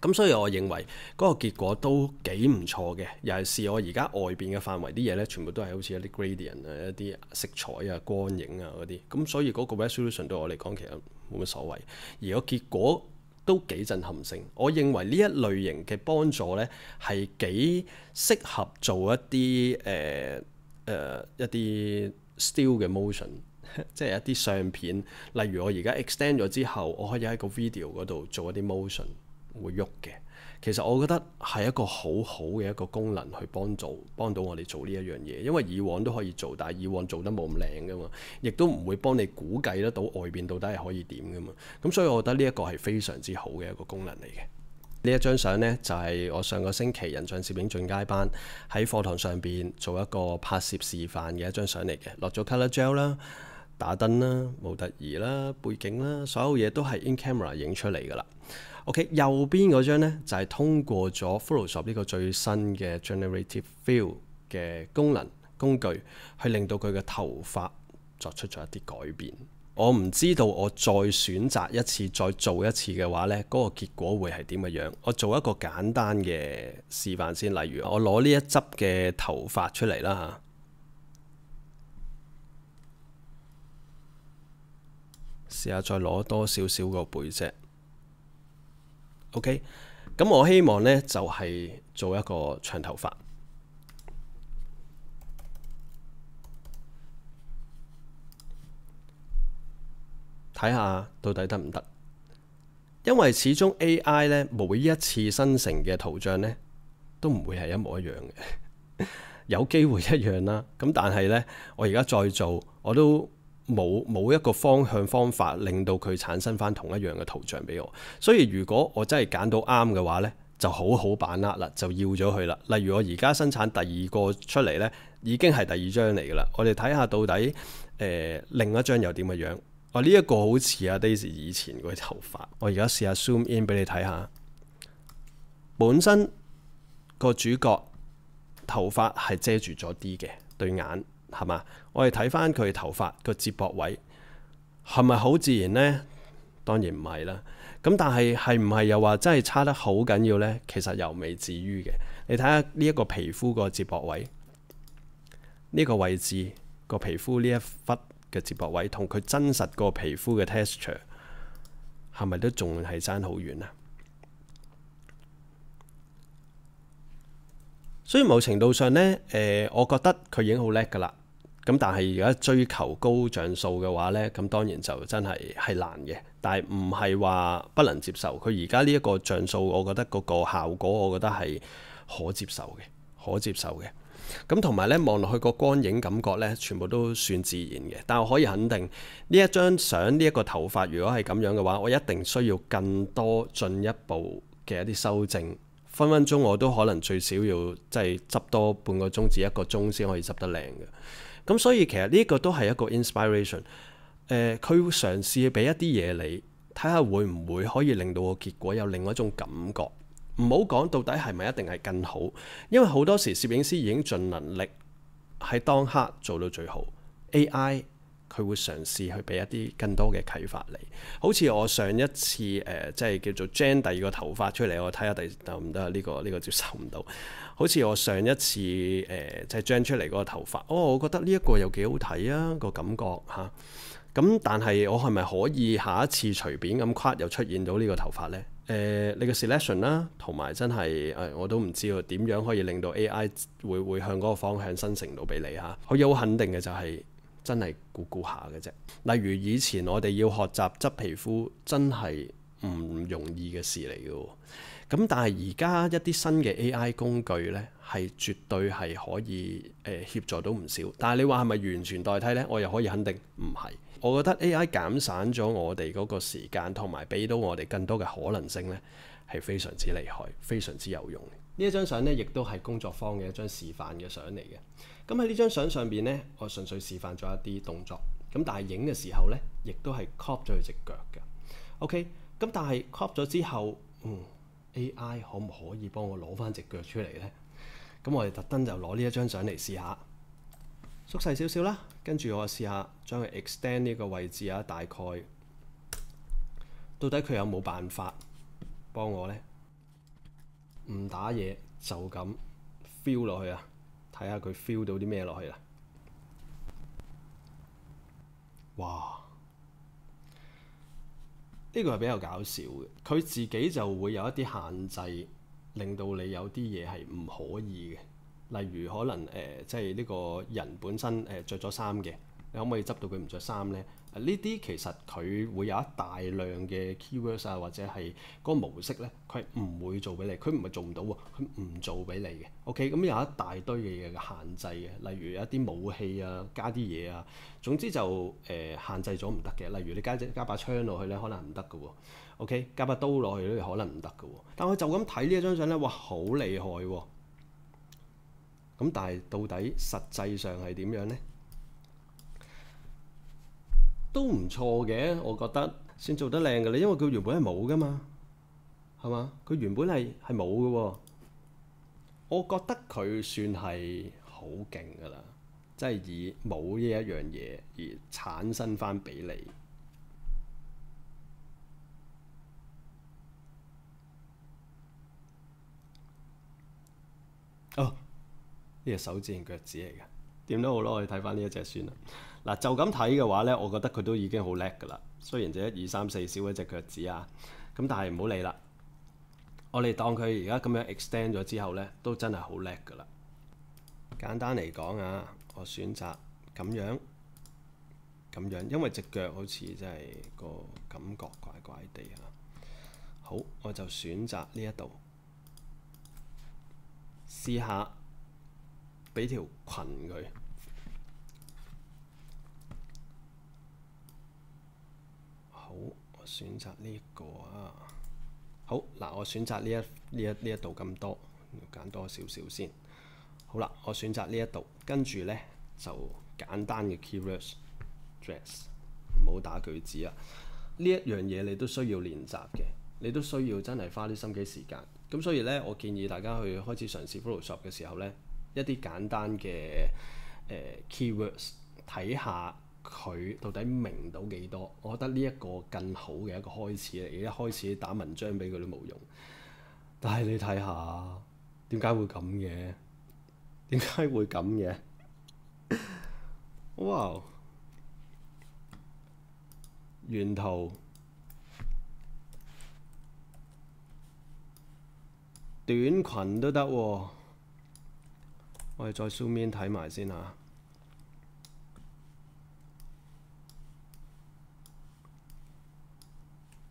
咁所以我認為嗰個結果都幾唔錯嘅。尤其是我而家外邊嘅範圍啲嘢呢，全部都係好似一啲 gradient 啊、一啲色彩啊、光影啊嗰啲。咁所以嗰個 resolution 對我嚟講其實冇乜所謂。而個結果都幾震撼性。我認為呢一類型嘅幫助呢，係幾適合做一啲一啲 still 嘅 motion， 即係一啲相片。例如我而家 extend 咗之後，我可以喺個 video 嗰度做一啲 motion。會喐嘅，其實我覺得係一個好好嘅一個功能去幫到我哋做呢一樣嘢，因為以往都可以做，但係以往做得冇咁靚噶嘛，亦都唔會幫你估計得到外邊到底係可以點噶嘛，咁所以我覺得呢一個係非常之好嘅一個功能嚟嘅。呢一張相呢，就係我上個星期人像攝影進階班喺課堂上邊做一個拍攝示範嘅一張相嚟嘅，落咗 color gel 啦、打燈啦、模特兒啦、背景啦，所有嘢都係 in camera 影出嚟噶啦。OK， 右邊嗰張呢，就係通過咗 Photoshop 呢個最新嘅 Generative Fill 嘅功能工具，去令到佢嘅頭髮作出咗一啲改變。我唔知道我再選擇一次再做一次嘅話呢，嗰個結果會係點嘅樣？我做一個簡單嘅示範先，例如我攞呢一執嘅頭髮出嚟啦嚇，試下再攞多少少個背脊。OK， 咁我希望呢就係做一個長頭髮，睇下到底得唔得？因為始終 AI 呢每一次生成嘅圖像呢都唔會係一模一樣嘅，有機會一樣啦。咁但係呢，我而家再做我都冇一個方法令到佢產生翻同一樣嘅圖像俾我，所以如果我真係揀到啱嘅話呢，就好好把握啦，就要咗佢啦。例如我而家生產第二個出嚟呢，已經係第二張嚟噶啦。我哋睇下到底另一張又點嘅樣？呢一個好似阿 Daisy 以前嗰啲頭髮。我而家試下 zoom in 俾你睇下，本身個主角頭髮係遮住咗啲嘅對眼。係嘛？我哋睇翻佢頭髮個接駁位係咪好自然呢？當然唔係啦。咁但係係唔係又話真係差得好緊要呢？其實又未至於嘅。你睇下呢一個皮膚個接駁位，呢個位置個皮膚呢一忽嘅接駁位，同佢真實個皮膚嘅 texture 係咪都仲係爭好遠啊？所以某程度上呢，我覺得佢已經好叻㗎啦。咁但係而家追求高像素嘅話呢，咁當然就真係難嘅。但係唔係話不能接受。佢而家呢一個像素，我覺得嗰個效果，我覺得係可接受嘅。咁同埋呢，望落去個光影感覺呢，全部都算自然嘅。但我可以肯定呢一張相，呢一個頭髮，如果係咁樣嘅話，我一定需要更多進一步嘅一啲修正。分分鐘我都可能最少要即係執多半個鐘至1個鐘先可以執得靚嘅。咁所以其實呢個都係一個 inspiration。佢會嘗試俾一啲嘢你睇下，會唔會可以令到個結果有另一種感覺。唔好講到底係咪一定係更好，因為好多時攝影師已經盡能力喺當刻做到最好。AI 佢會嘗試去俾一啲更多嘅啟發你。好似我上一次即係叫做 gen 第二個頭髮出嚟，我睇下得唔得啊？呢個接受唔到。好似我上一次即係 gen 出嚟嗰個頭髮，我覺得呢一個又幾好睇啊，個感覺嚇。咁但係我係咪可以下一次隨便咁跨又出現到呢個頭髮呢？你個 selection 啦，同埋真係我都唔知道點樣可以令到 AI 會向嗰個方向生成到俾你嚇。可以好肯定嘅就係真係估下嘅啫。例如以前我哋要學習執皮膚，真係唔容易嘅事嚟嘅。咁但係而家一啲新嘅 AI 工具呢，係絕對係可以協助到唔少。但係你話係咪完全代替呢？我又可以肯定唔係。我覺得 AI 減省咗我哋嗰個時間，同埋俾到我哋更多嘅可能性呢，係非常之厲害，非常之有用。呢一張相呢，亦都係工作坊嘅一張示範嘅相嚟嘅。咁喺呢張相上邊呢，我純粹示範咗一啲動作。咁但係影嘅時候呢，亦都係 crop 咗佢隻腳嘅。OK，咁但係 crop 咗之後，AI 可唔可以幫我攞翻隻腳出嚟呢？咁我哋特登就攞呢一張相嚟試下，縮細少少啦。跟住我試下將佢 extend 呢個位置啊，大概到底佢有冇辦法幫我呢？唔打嘢就咁 feel 落去啊！睇下佢 feel 到啲咩落去啦。哇！呢個係比較搞笑嘅，佢自己就會有一啲限制，令到你有啲嘢係唔可以嘅。例如可能即係呢個人本身著咗衫嘅，你可唔可以執到佢唔着衫呢？呢啲其實佢會有一大量嘅 keywords 啊，或者係嗰個模式呢，佢係唔會做俾你，佢唔係做唔到喎，佢唔做俾你嘅。OK，咁有一大堆嘅嘢嘅限制嘅，例如有一啲武器啊，加啲嘢啊，總之就限制咗唔得嘅。例如你加把槍落去呢，可能唔得嘅喎。OK， 加把刀落去呢，可能唔得嘅喎。但我就咁睇呢一張相呢，哇，好厲害喎！咁但係到底實際上係點樣呢？都唔錯嘅，我覺得算做得靚嘅啦，因為佢原本係冇噶嘛，係嘛？佢原本係冇嘅喎，我覺得佢算係好勁噶啦，即係以冇呢一樣嘢而產生翻俾你。哦，呢隻手指定腳趾嚟嘅，點都好咯，我哋睇翻呢一隻算啦。嗱，就咁睇嘅話呢，我覺得佢都已經好叻㗎啦。雖然就1、2、3、4少一隻腳趾啊，咁但係唔好理啦。我哋當佢而家咁樣 extend 咗之後呢，都真係好叻㗎啦。簡單嚟講啊，我選擇咁樣，因為隻腳好似真係個感覺怪怪地啊。好，我就選擇呢一度，試下俾條裙佢。好，我選擇呢個啊。好嗱，我選擇呢一度咁多，揀多少少先。好啦，我選擇呢一度，跟住呢就簡單嘅 keywords dress， 唔好打句子啊。呢一樣嘢你都需要練習嘅，你都需要真係花啲心機時間。咁所以呢，我建議大家去開始嘗試 Photoshop 嘅時候呢，一啲簡單嘅keywords 睇下佢到底明到幾多。我覺得呢一個更好嘅一個開始嚟嘅，一開始打文章俾佢都冇用。但係你睇下點解會咁嘅？點解會咁嘅？哇！原圖短裙都得喎，我哋再 zoom in 睇埋先嚇。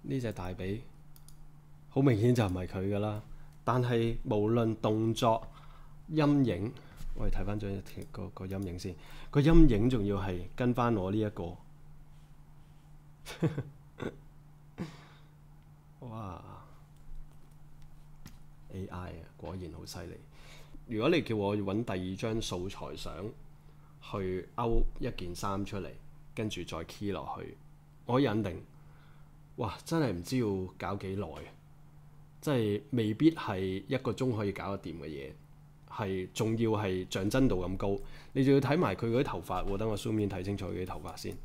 呢隻大髀好明顯就唔係佢㗎啦，但係無論動作、陰影，我哋睇翻張個陰影先，個陰影仲要係跟翻我呢一個。哇 ！AI 啊，果然好犀利。如果你叫我揾第二張素材相去勾一件衫出嚟，跟住再 key 落去，我可以肯定，哇！真係唔知要搞幾耐，真係未必係1個鐘可以搞得掂嘅嘢，係仲要係像真度咁高。你仲要睇埋佢嗰啲頭髮喎，等我 zoom in 睇清楚佢啲頭髮先。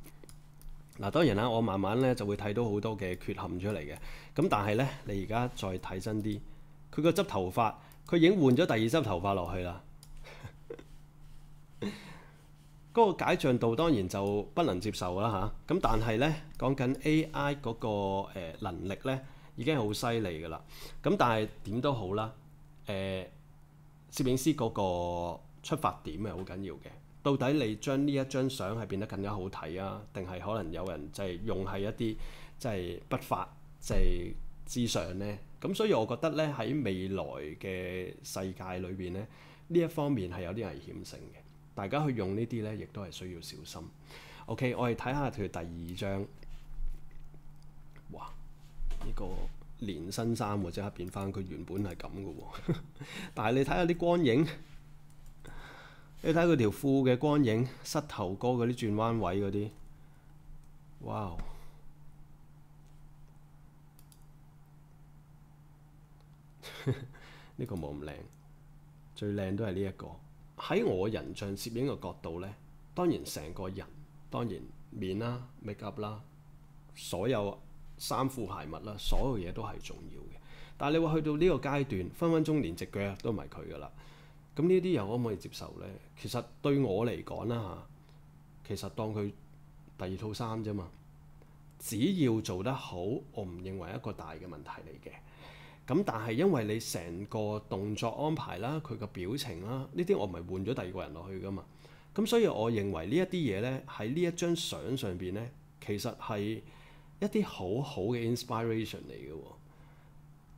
嗱，當然啦，我慢慢咧就會睇到好多嘅缺陷出嚟嘅。咁但係咧，你而家再睇真啲，佢個執頭髮，佢已經換咗第2執頭髮落去啦。嗰個解像度當然就不能接受啦嚇。咁但係咧，講緊 AI 嗰個能力咧，已經係好犀利㗎啦。咁但係點都好啦，攝影師嗰個出發點係好緊要嘅。到底你將呢一張相係變得更加好睇啊，定係可能有人就係用喺一啲即係不法即係之上呢？咁所以我覺得咧喺未來嘅世界裏邊咧，呢一方面係有啲危險性嘅。大家去用呢啲咧，亦都係需要小心。OK， 我哋睇下佢第二張。哇！呢個連身衫或者刻變翻佢原本係咁嘅喎，但係你睇下啲光影，你睇佢條褲嘅光影，膝頭哥嗰啲轉彎位嗰啲，哇！呢個冇咁靚，最靚都係呢一個。喺我人像攝影嘅角度呢，當然成個人，當然面啦、make up 啦，所有衫褲鞋襪啦，所有嘢都係重要嘅。但係你話去到呢個階段，分分鐘連隻腳都唔係佢噶啦。咁呢啲又可唔可以接受呢？其實對我嚟講啦嚇，其實當佢第二套衫啫嘛，只要做得好，我唔認為一個大嘅問題嚟嘅。咁但係因為你成個動作安排啦，佢個表情啦，呢啲我唔係換咗第二個人落去噶嘛。咁所以我認為呢一啲嘢呢，喺呢一張相上邊呢，其實係一啲好好嘅 inspiration 嚟嘅喎。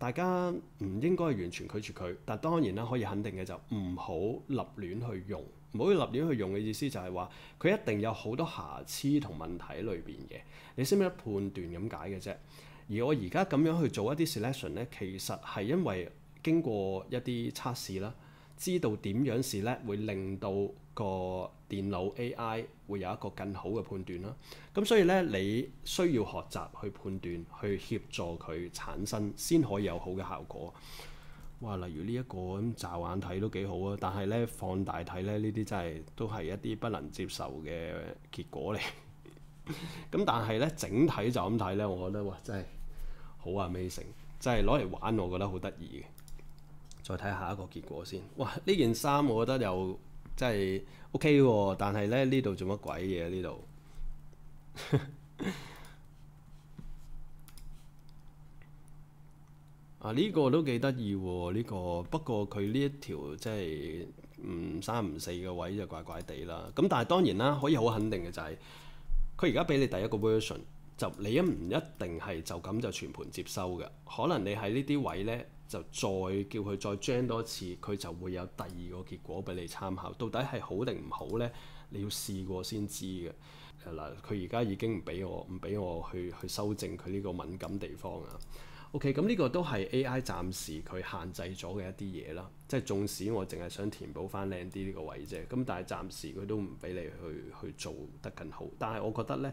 大家唔應該係完全拒絕佢，但當然啦，可以肯定嘅就唔好立亂去用。唔好立亂去用嘅意思就係話佢一定有好多瑕疵同問題喺裏邊嘅。你識唔識得判斷咁解嘅啫？而我而家咁樣去做一啲 selection 咧，其實係因為經過一啲測試啦，知道點樣 select 會令到個電腦 AI 會有一個更好嘅判斷啦。咁所以咧，你需要學習去判斷，去協助佢產生，先可以有好嘅效果。哇！例如呢一個咁驟眼睇都幾好啊，但係咧放大睇咧，呢啲真係都係一啲不能接受嘅結果嚟。咁但係咧整體就咁睇咧，我覺得哇真係好 amazing，真係攞嚟玩，我覺得好得意嘅。再睇下一個結果先。哇！呢件衫我覺得又真係 OK 喎，但係咧呢度做乜鬼嘢呢度？啊！呢個都幾得意喎，呢個不過佢呢一條即係唔三唔四嘅位就怪怪地啦。咁但係當然啦，可以好肯定嘅就係佢而家俾你第一個 version，就你唔一定係就咁就全盤接收嘅。可能你喺呢啲位呢，就再叫佢再 gen 多次，佢就會有第二個結果俾你參考。到底係好定唔好呢？你要試過先知嘅。嗱，佢而家已經唔俾我去修正佢呢個敏感地方啊。OK，咁呢個都係 AI 暫時佢限制咗嘅一啲嘢啦，即係縱使我淨係想填補翻靚啲呢個位啫，咁但係暫時佢都唔俾你去做得更好。但係我覺得咧，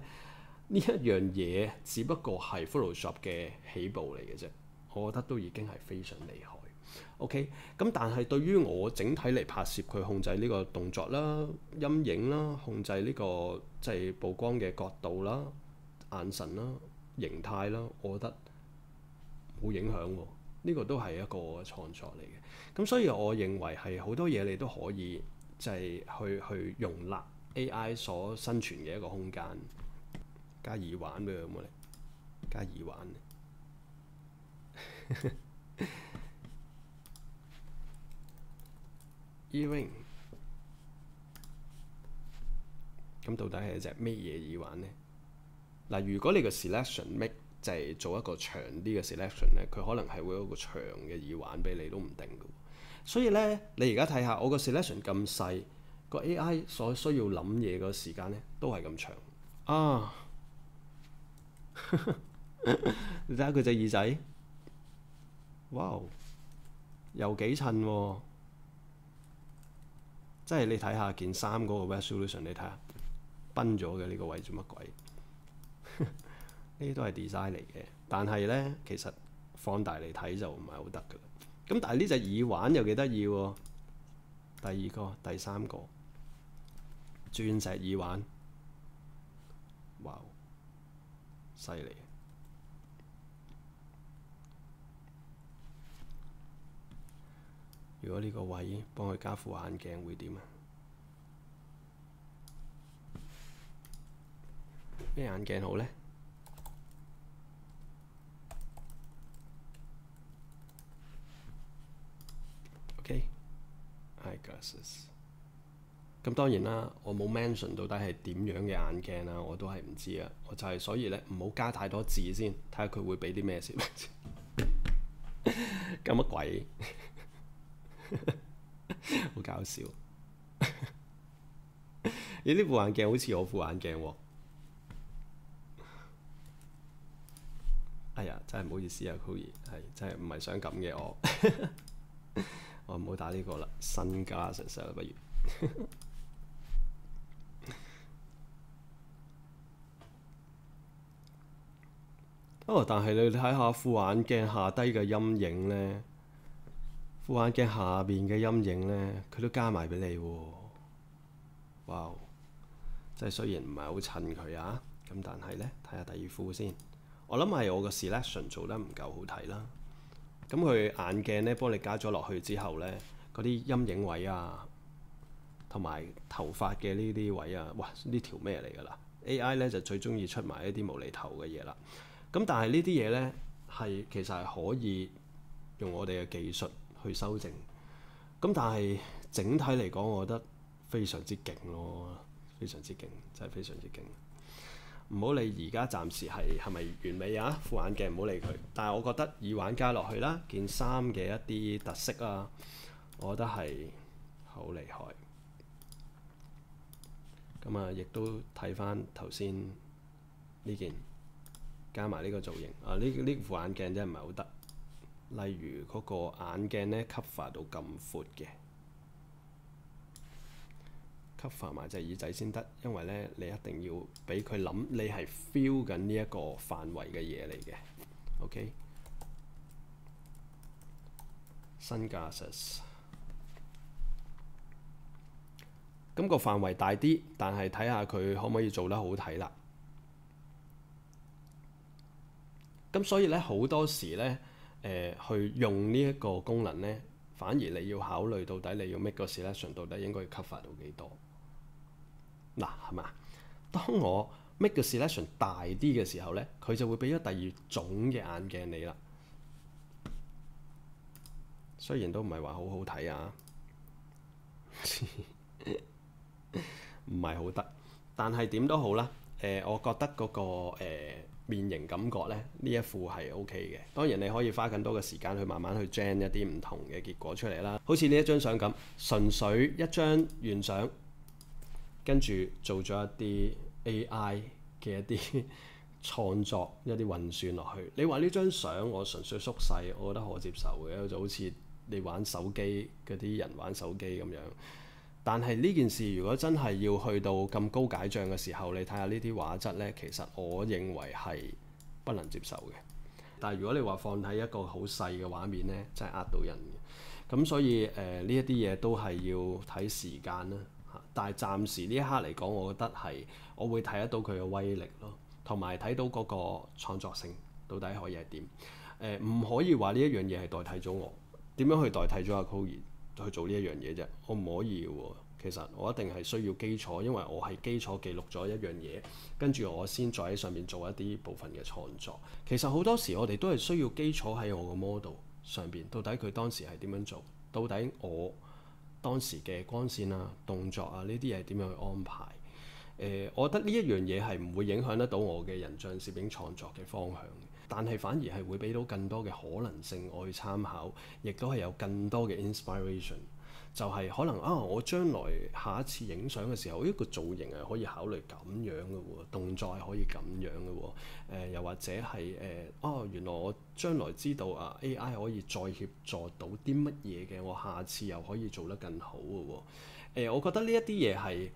呢一樣嘢只不過係 Photoshop 嘅起步嚟嘅啫，我覺得都已經係非常厲害。OK，咁但係對於我整體嚟拍攝佢控制呢個動作啦、陰影啦、控制呢個即係曝光嘅角度啦、眼神啦、形態啦，我覺得冇影響喎，呢個都係一個創作嚟嘅。咁所以我認為係好多嘢你都可以即係去容納 AI 所生存嘅一個空間。加耳環俾佢有冇嚟？加耳環。Earring。咁到底係一隻咩嘢耳環呢？嗱，如果你個 selection make 就係做一個長啲嘅 selection 咧，佢可能係會有一個長嘅耳環俾你都唔定嘅。所以咧，你而家睇下我個 selection 咁細，個 AI 所需要諗嘢個時間咧都係咁長啊！你睇下佢隻耳仔，哇，又幾襯喎！即係你睇下件衫嗰個 resolution，你睇下崩咗嘅呢個位做乜鬼？呢啲都係 design 嚟嘅，但係咧其實放大嚟睇就唔係好得噶啦。咁但係呢隻耳環又幾得意喎！第二個、第三個鑽石耳環，哇，犀利！如果呢個位幫佢加副眼鏡會點啊？咩眼鏡好呢？Eyeglasses。咁當然啦，我冇 mention 到底係點樣嘅眼鏡啊，我都係唔知啊。我就係所以咧，唔好加太多字先，睇下佢會俾啲咩先。搞乜鬼？好搞笑。咦？呢副眼鏡好似我副眼鏡喎。哎呀，真係唔好意思啊 Chloe 係真係唔係想咁嘅我。我唔好打呢個啦，Sunglasses啦不如。哦，但係你睇下副眼鏡下低嘅陰影呢，副眼鏡下邊嘅陰影呢，佢都加埋俾你喎。哇！即係雖然唔係好襯佢啊，咁但係呢，睇下第二副先。我諗係我個 selection 做得唔夠好睇啦。咁佢眼鏡呢，幫你加咗落去之後呢，嗰啲陰影位啊，同埋頭髮嘅呢啲位啊，哇！呢條咩嚟㗎啦 ？AI 呢就最中意出埋一啲無厘頭嘅嘢啦。咁但係呢啲嘢呢，其實係可以用我哋嘅技術去修正。咁但係整體嚟講，我覺得非常之勁咯，非常之勁，真係非常之勁。唔好理而家暫時係咪完美啊？副眼鏡唔好理佢，但係我覺得耳環加落去啦，件衫嘅一啲特色啊，我覺得係好厲害。咁啊，亦都睇翻頭先呢件加埋呢個造型啊，呢副眼鏡真係唔係好得。例如嗰個眼鏡呢，cover 到咁闊嘅。cover 埋隻耳仔先得，因為咧你一定要俾佢諗，你係 feel 緊呢一個範圍嘅嘢嚟嘅。OK， Sunglasses， 咁個範圍大啲，但係睇下佢可唔可以做得好睇啦。咁所以咧好多時咧，去用呢一個功能咧，反而你要考慮到底你要 make 個 selection 到底應該要 cover 到幾多。嗱，係嘛？當我 make 個 selection 大啲嘅時候咧，佢就會俾咗第二種嘅眼鏡你啦。雖然都唔係話好好睇啊，唔係好得，但係點都好啦。我覺得嗰個面型感覺咧，呢一副係 OK 嘅。當然你可以花更多嘅時間去慢慢去 gen 一啲唔同嘅結果出嚟啦。好似呢一張相咁，純粹一張原相。跟住做咗一啲 AI 嘅一啲創作，一啲運算落去。你話呢張相我純粹縮細，我覺得可接受嘅，就好似你玩手機嗰啲人玩手機咁樣。但係呢件事如果真係要去到咁高解像嘅時候，你睇下呢啲畫質呢，其實我認為係不能接受嘅。但係如果你話放喺一個好細嘅畫面呢，真係呃到人嘅。咁所以呢一啲嘢都係要睇時間啦。但係暫時呢一刻嚟講，我覺得係我會睇得到佢嘅威力咯，同埋睇到嗰個創作性到底可以係點。唔可以話呢一樣嘢係代替咗我。點樣去代替咗阿 Chloe 去做呢一樣嘢啫？我唔可以喎。其實我一定係需要基礎，因為我係基礎記錄咗一樣嘢，跟住我先再喺上面做一啲部分嘅創作。其實好多時我哋都係需要基礎喺我個 model 上邊，到底佢當時係點樣做？到底我當時嘅光線啊、動作啊呢啲嘢點樣去安排？我覺得呢一樣嘢係唔會影響得到我嘅人像攝影創作嘅方向，但係反而係會俾到更多嘅可能性我去參考，亦都係有更多嘅 inspiration。就係可能我將來下一次影相嘅時候，一個造型係可以考慮咁樣嘅喎，動作係可以咁樣嘅喎，又或者係原來我將來知道AI 可以再協助到啲乜嘢嘅，我下次又可以做得更好嘅喎。我覺得呢一啲嘢係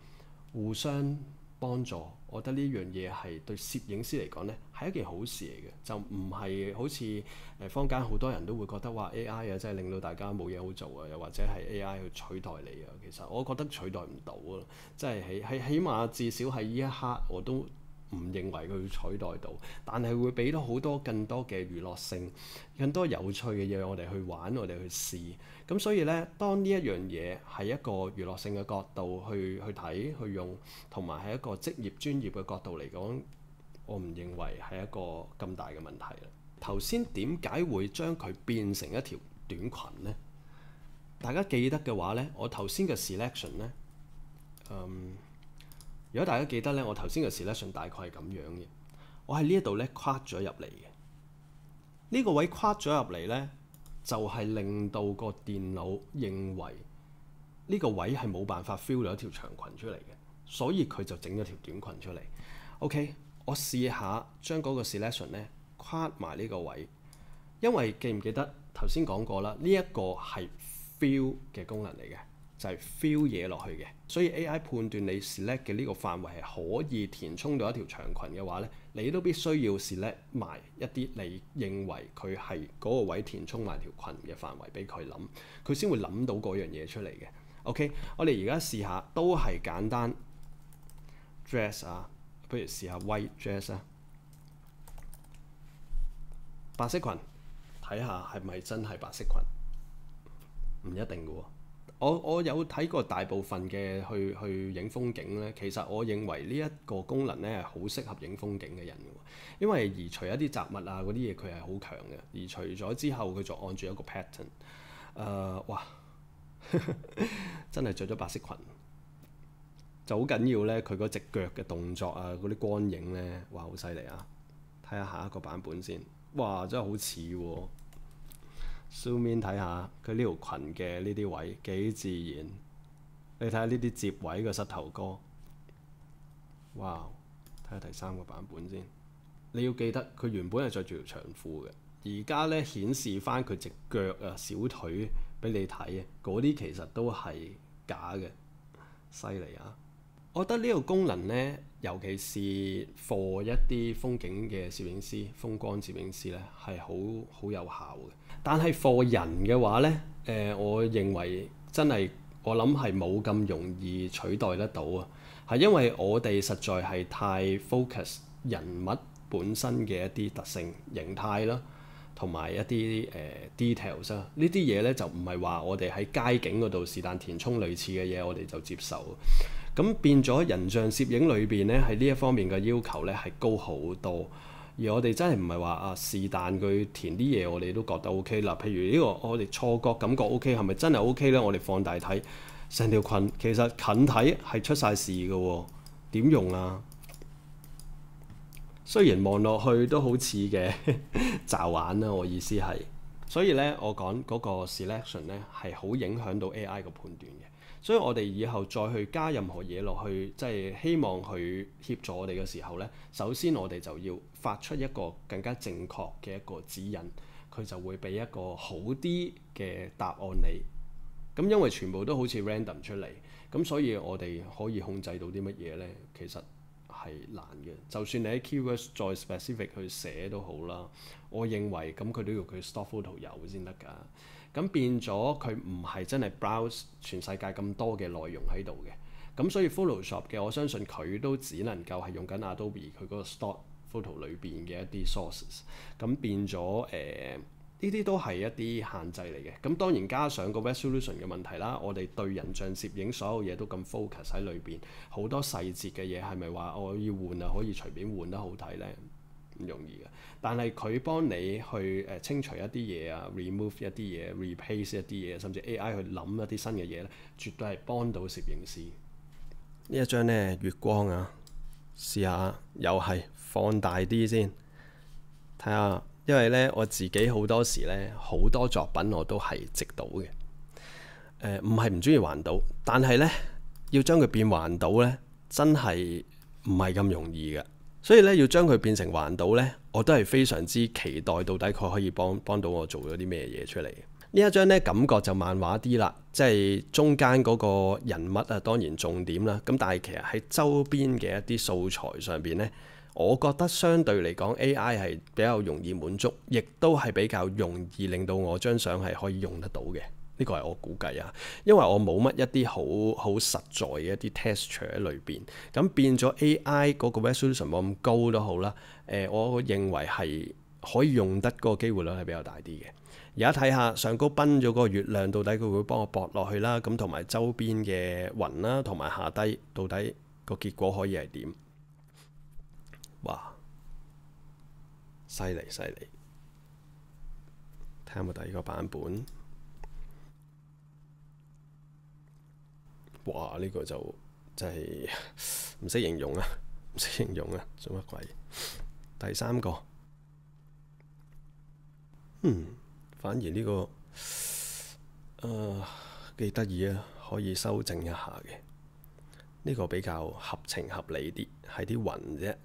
互相幫助，我覺得呢樣嘢係對攝影師嚟講呢係一件好事嚟嘅，就唔係好似坊間好多人都會覺得話 AI 真係令到大家冇嘢好做啊，又或者係 AI 去取代你啊。其實我覺得取代唔到啊，即係起碼至少喺呢一刻我都唔認為佢會取代到，但係會俾到好多更多嘅娛樂性、更多有趣嘅嘢我哋去玩、我哋去試。咁所以呢，當呢一樣嘢係一個娛樂性嘅角度去睇、去用，同埋係一個職業專業嘅角度嚟講，我唔認為係一個咁大嘅問題啦。頭先點解會將佢變成一條短裙呢？大家記得嘅話呢，我頭先嘅 selection 呢，如果大家記得呢，我頭先嘅 selection 大概係咁樣嘅。我喺呢一度呢，跨咗入嚟嘅。呢個位跨咗入嚟呢，就係令到個電腦認為呢個位係冇辦法 fill 到一條長裙出嚟嘅，所以佢就整咗條短裙出嚟。OK， 我試下將嗰個 selection 咧跨埋呢個位，因為記唔記得頭先講過啦？呢一個係 fill 嘅功能嚟嘅，就係 fill 嘢落去嘅，所以 AI 判斷你 select 嘅呢個範圍係可以填充到一條長裙嘅話咧，你都必須要 select 埋一啲你認為佢係嗰個位填充埋條裙嘅範圍俾佢諗，佢先會諗到嗰樣嘢出嚟嘅。OK， 我哋而家試下都係簡單 dress 啊，不如試下 white dress 啊，白色裙，睇下係咪真係白色裙？唔一定嘅喎。我有睇過大部分嘅去影風景咧，其實我認為呢一個功能咧係好適合影風景嘅人嘅，因為移除一啲雜物啊嗰啲嘢佢係好強嘅，移除咗之後佢就按住一個 pattern，哇！真係着咗白色裙就好緊要咧，佢嗰隻腳嘅動作啊，嗰啲光影咧，哇好犀利啊！睇下下一個版本先，哇真係好似喎。Zoom in 睇下佢呢條裙嘅呢啲位幾自然，你睇下呢啲接位嘅膝頭哥，哇！睇下第三個版本先，你要記得佢原本係着住條長褲嘅，而家咧顯示翻佢隻腳啊小腿俾你睇啊，嗰啲其實都係假嘅，犀利啊！我覺得呢個功能呢，尤其是 for 一啲風景嘅攝影師、風光攝影師呢，係好有效嘅。但係 for 人嘅話呢，我認為真係我諗係冇咁容易取代得到啊。係因為我哋實在係太 focus 人物本身嘅一啲特性、形態啦，同埋一啲details 啊。呢啲嘢呢，就唔係話我哋喺街景嗰度是但填充類似嘅嘢，我哋就接受。咁變咗人像攝影裏邊咧，喺呢一方面嘅要求咧係高好多，而我哋真係唔係話啊是但佢填啲嘢，我哋都覺得 OK 啦。譬如呢個我哋錯覺感覺 OK， 係咪真係 OK 咧？我哋放大睇成條裙，其實近睇係出晒事嘅喎，點用啊？雖然望落去都好似嘅詐玩啦，我意思係，所以咧我講嗰個 selection 咧係好影響到 AI 個判斷嘅。所以我哋以後再去加任何嘢落去，即係希望佢協助我哋嘅時候呢，首先我哋就要發出一個更加正確嘅一個指引，佢就會俾一個好啲嘅答案你。咁因為全部都好似 random 出嚟，咁所以我哋可以控制到啲乜嘢呢？其實係難嘅。就算你喺 keywords 再 specific 去寫都好啦，我認為咁佢都要佢 stock photo 有先得㗎。咁變咗佢唔係真係 browse 全世界咁多嘅內容喺度嘅，咁所以 Photoshop 嘅我相信佢都只能夠係用緊 Adobe 佢嗰個 stock photo 裏邊嘅一啲 sources， 咁變咗呢啲都係一啲限制嚟嘅。咁當然加上個 resolution 嘅問題啦，我哋對人像攝影所有嘢都咁 focus 喺裏邊，好多細節嘅嘢係咪話我要換啊可以隨便換得好睇呢？唔容易嘅。但係佢幫你去清除一啲嘢啊 remove 一啲嘢 replace 一啲嘢，甚至 AI 去諗一啲新嘅嘢咧，絕對係幫到攝影師。呢一張呢月光啊，試下又係放大啲先睇下，因為呢我自己好多時呢好多作品我都係直倒嘅，唔係唔中意橫倒，但係呢要將佢變橫倒呢，真係唔係咁容易嘅。所以咧，要將佢變成橫倒呢，我都係非常之期待，到底佢可以幫到我做咗啲咩嘢出嚟。呢一張呢，感覺就漫畫啲啦，即係中間嗰個人物啊，當然重點啦。咁但係其實喺周邊嘅一啲素材上邊呢，我覺得相對嚟講 AI 係比較容易滿足，亦都係比較容易令到我張相係可以用得到嘅。呢個係我估計啊，因為我冇乜一啲好實在嘅一啲 texture 喺裏邊，咁變咗 AI 嗰個 resolution 冇咁高都好啦。我認為係可以用得嗰個機會率係比較大啲嘅。而家睇下上高崩咗嗰個月亮，到底佢會幫我駁落去啦，咁同埋周邊嘅雲啦，同埋下低到底個結果可以係點？哇！犀利犀利！睇下有冇第二個版本？哇！呢個就真係唔識形容啊，唔識形容啊，做乜鬼？第三個，反而呢個幾得意啊，可以修正一下嘅。呢個比較合情合理啲，係啲雲啫。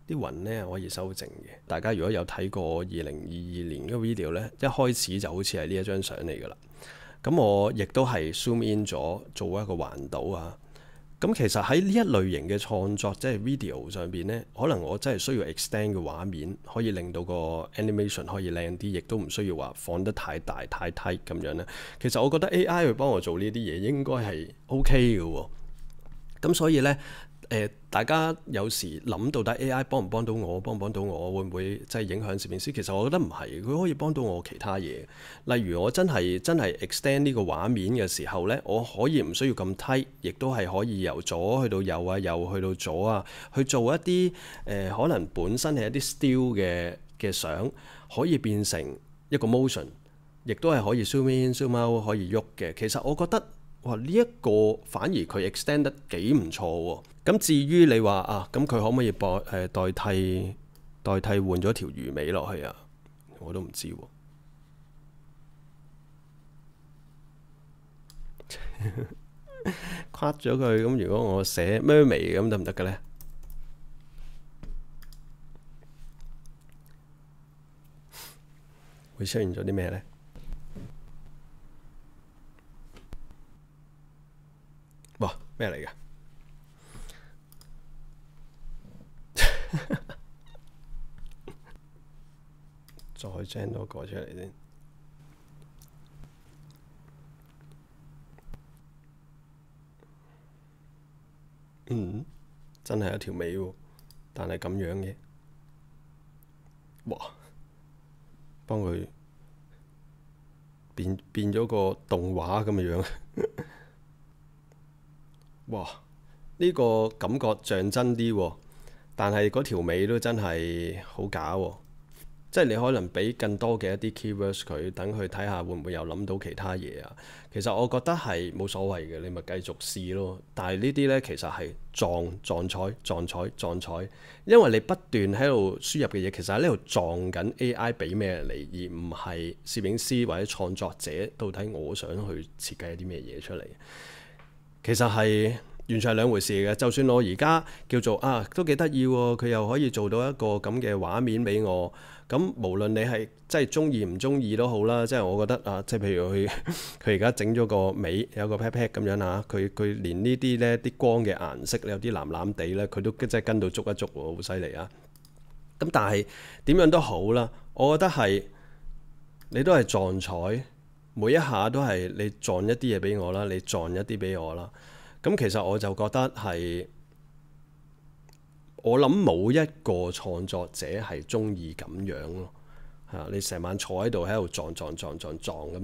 啲雲呢可以修正嘅。大家如果有睇過2022年嘅 video 呢，一開始就好似係呢一張相嚟㗎啦。咁我亦都係 zoom in 咗做一個環島啊。咁其實喺呢一類型嘅創作，即係 video 上邊呢，可能我真係需要 extend 嘅畫面，可以令到個 animation 可以靚啲，亦都唔需要話放得太大太 tight 咁樣呢。其實我覺得 AI 去幫我做呢啲嘢應該係 OK 嘅喎。咁所以呢，大家有時諗到底 AI 幫唔幫到我，幫唔幫到我，會唔會即係影響攝影師？其實我覺得唔係，佢可以幫到我其他嘢。例如我真係 extend 呢個畫面嘅時候呢，我可以唔需要咁 tight，亦都係可以由左去到右啊，右去到左啊，去做一啲可能本身係一啲 still 嘅相，可以變成一個 motion，亦都係可以 zoom in zoom out 可以喐嘅。其實我覺得哇，呢一個反而佢 extend 得幾唔錯喎。咁至於你話啊，咁佢可唔可以代替換咗條魚尾落去啊？我都唔知喎。cut 咗佢，咁如果我寫 mermaid 咁得唔得嘅呢？會出現咗啲咩呢？哇，咩嚟㗎？再 gen 多個出嚟先。真係一條尾喎，但係咁樣嘅。哇！幫佢變咗個動畫咁嘅樣。哇！呢個感覺像真啲喎，但係嗰條尾都真係好假喎。即係你可能俾更多嘅一啲 keywords 佢，等佢睇下會唔會有諗到其他嘢啊。其實我覺得係冇所謂嘅，你咪繼續試咯。但係呢啲呢，其實係撞彩，因為你不斷喺度輸入嘅嘢，其實喺呢度撞緊 AI 俾咩嚟，而唔係攝影師或者創作者到底我想去設計一啲咩嘢出嚟。其實係完全係兩回事嘅。就算我而家叫做都幾得意喎，佢又可以做到一個咁嘅畫面俾我。咁無論你係即係中意唔中意都好啦，即係我覺得即係譬如佢而家整咗個尾有個 pat pat 咁樣啊，佢連呢啲呢啲光嘅顏色有啲藍藍地呢，佢都即係跟到捉一捉喎，好犀利啊！咁但係點樣都好啦，我覺得係你都係撞彩，每一下都係你撞一啲嘢俾我啦，你撞一啲俾我啦。咁其實我就覺得係。我諗冇一個創作者係中意咁樣咯，你成晚坐喺度撞咁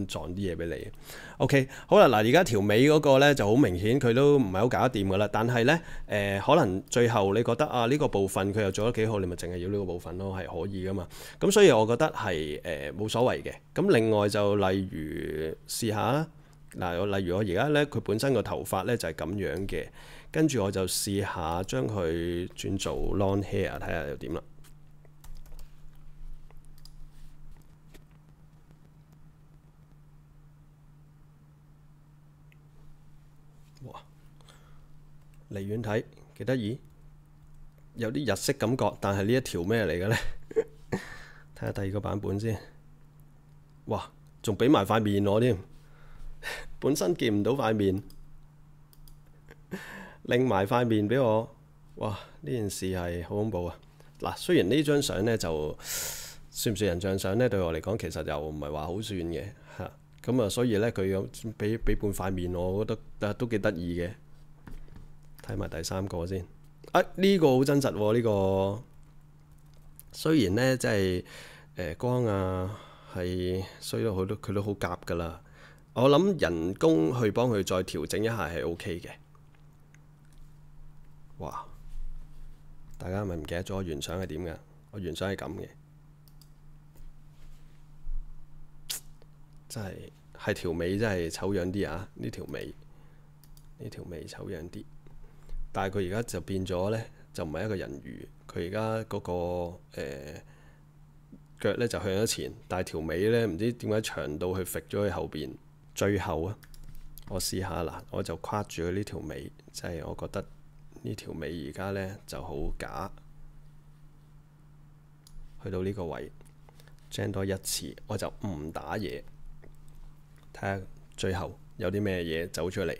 撞啲嘢俾你。OK， 好啦，嗱而家條尾嗰個呢就好明顯，佢都唔係好搞得掂噶啦。但係呢，可能最後你覺得呢個部分佢又做得幾好，你咪淨係要呢個部分咯，係可以噶嘛。咁所以我覺得係冇所謂嘅。咁另外就例如試下啦，例如我而家呢，佢本身個頭髮呢就係咁樣嘅。跟住我就試下將佢轉做 long hair， 睇下又點啦。哇！離遠睇幾得意，有啲日式感覺，但係呢一條咩嚟嘅呢？睇下第二個版本先。哇！仲俾埋塊面我添，本身見唔到塊面。拎埋塊面俾我，哇！呢件事係好恐怖啊！嗱，雖然呢張相呢就算唔算人像相呢？對我嚟講其實又唔係話好算嘅嚇。咁所以呢，佢有俾半塊面我，覺得都幾得意嘅。睇埋第三個先。呢個好真實喎，呢個雖然呢，即係光係衰到佢都好夾噶啦。我諗人工去幫佢再調整一下係 OK 嘅。哇！大家係咪唔記得咗我原相係點嘅？我原相係咁嘅，真係條尾真係醜樣啲啊！呢條尾醜樣啲，但係佢而家就變咗呢，就唔係一個人魚。佢而家嗰個腳呢就向咗前，但係條尾呢唔知點解長到去揈咗去後邊。最後啊，我試下啦，我就跨住佢呢條尾，即係我覺得呢條尾而家呢就好假，去到呢個位，jam 多一次，我就唔打嘢，睇下最後有啲咩嘢走出嚟。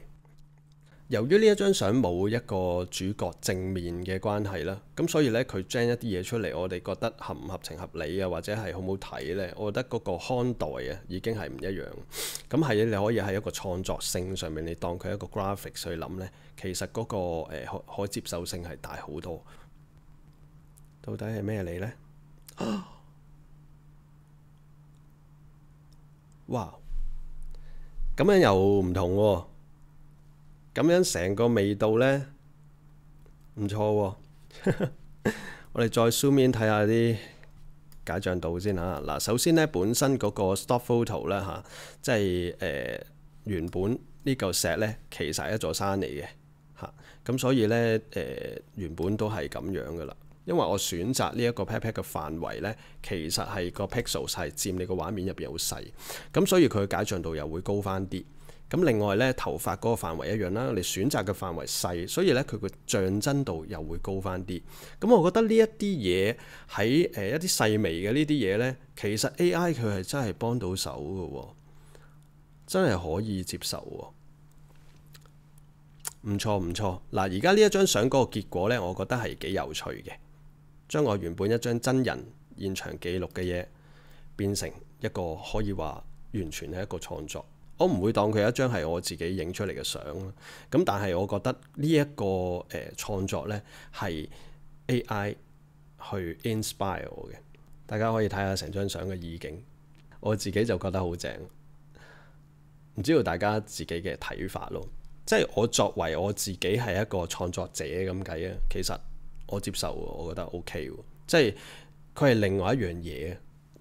由於呢一張相冇一個主角正面嘅關係啦，咁所以呢，佢 jam 一啲嘢出嚟，我哋覺得合唔合情合理啊，或者係好唔好睇呢？我覺得嗰個看待啊已經係唔一樣。咁係你可以喺一個創作性上面，你當佢一個 graphics 去諗呢，其實嗰個可接受性係大好多。到底係咩嚟呢？哇！咁樣又唔同喎。咁樣成個味道呢，唔錯喎。我哋再 zoom in 睇下啲解像度先嚇。嗱，首先呢，本身嗰個 stock photo 啦嚇，即係原本呢嚿石呢，其實係一座山嚟嘅嚇。咁所以呢，原本都係咁樣噶啦。因為我選擇呢一個 pat pat 嘅範圍呢，其實係個 pixels 係佔你個畫面入邊好細，咁所以佢嘅解像度又會高翻啲。咁另外咧，頭髮嗰個範圍一樣啦，你選擇嘅範圍細，所以咧佢個像真度又會高翻啲。咁我覺得呢一啲嘢喺一啲細微嘅呢啲嘢咧，其實 AI 佢係真係幫到手嘅喎，真係可以接受喎，唔錯唔錯。嗱，而家呢一張相嗰個結果咧，我覺得係幾有趣嘅，將我原本一張真人現場記錄嘅嘢變成一個可以話完全係一個創作。我唔會當佢一張係我自己影出嚟嘅相啦，咁但係我覺得呢一個創作呢係 AI 去 inspire 我嘅，大家可以睇下成張相嘅意境，我自己就覺得好正，唔知道大家自己嘅睇法咯。即係我作為我自己係一個創作者咁計啊，其實我接受，我覺得 OK 喎，即係佢係另外一樣嘢。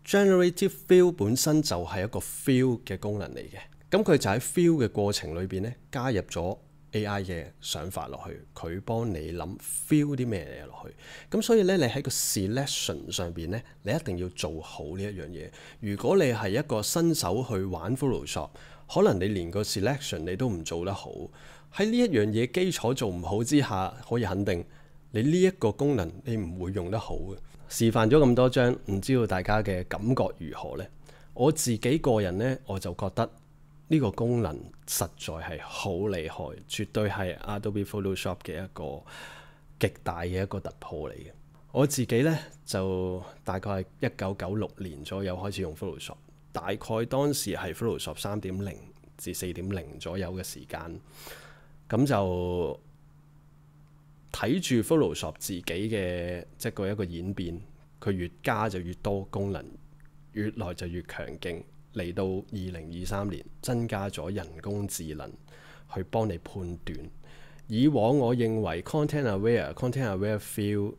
Generative Fill 本身就係一個 fill 嘅功能嚟嘅。咁佢就喺 fill 嘅過程裏邊咧，加入咗 AI 嘅想法落去，佢幫你諗 fill 啲咩嘢落去。咁所以咧，你喺個 selection 上邊咧，你一定要做好呢一樣嘢。如果你係一個新手去玩 Photoshop，可能你連個 selection 你都唔做得好。喺呢一樣嘢基礎做唔好之下，可以肯定你呢一個功能你唔會用得好嘅。示範咗咁多張，唔知道大家嘅感覺如何呢？我自己個人呢，我就覺得呢個功能實在係好厲害，絕對係 Adobe Photoshop 嘅一個極大嘅一個突破嚟嘅。我自己呢，就大概係1996年左右開始用 Photoshop， 大概當時係 Photoshop 3.0至4.0左右嘅時間，咁就睇住 Photoshop 自己嘅即係個一個演變，佢越加就越多功能，越來就越強勁。嚟到2023年，增加咗人工智能去幫你判斷。以往我認為 content aware fill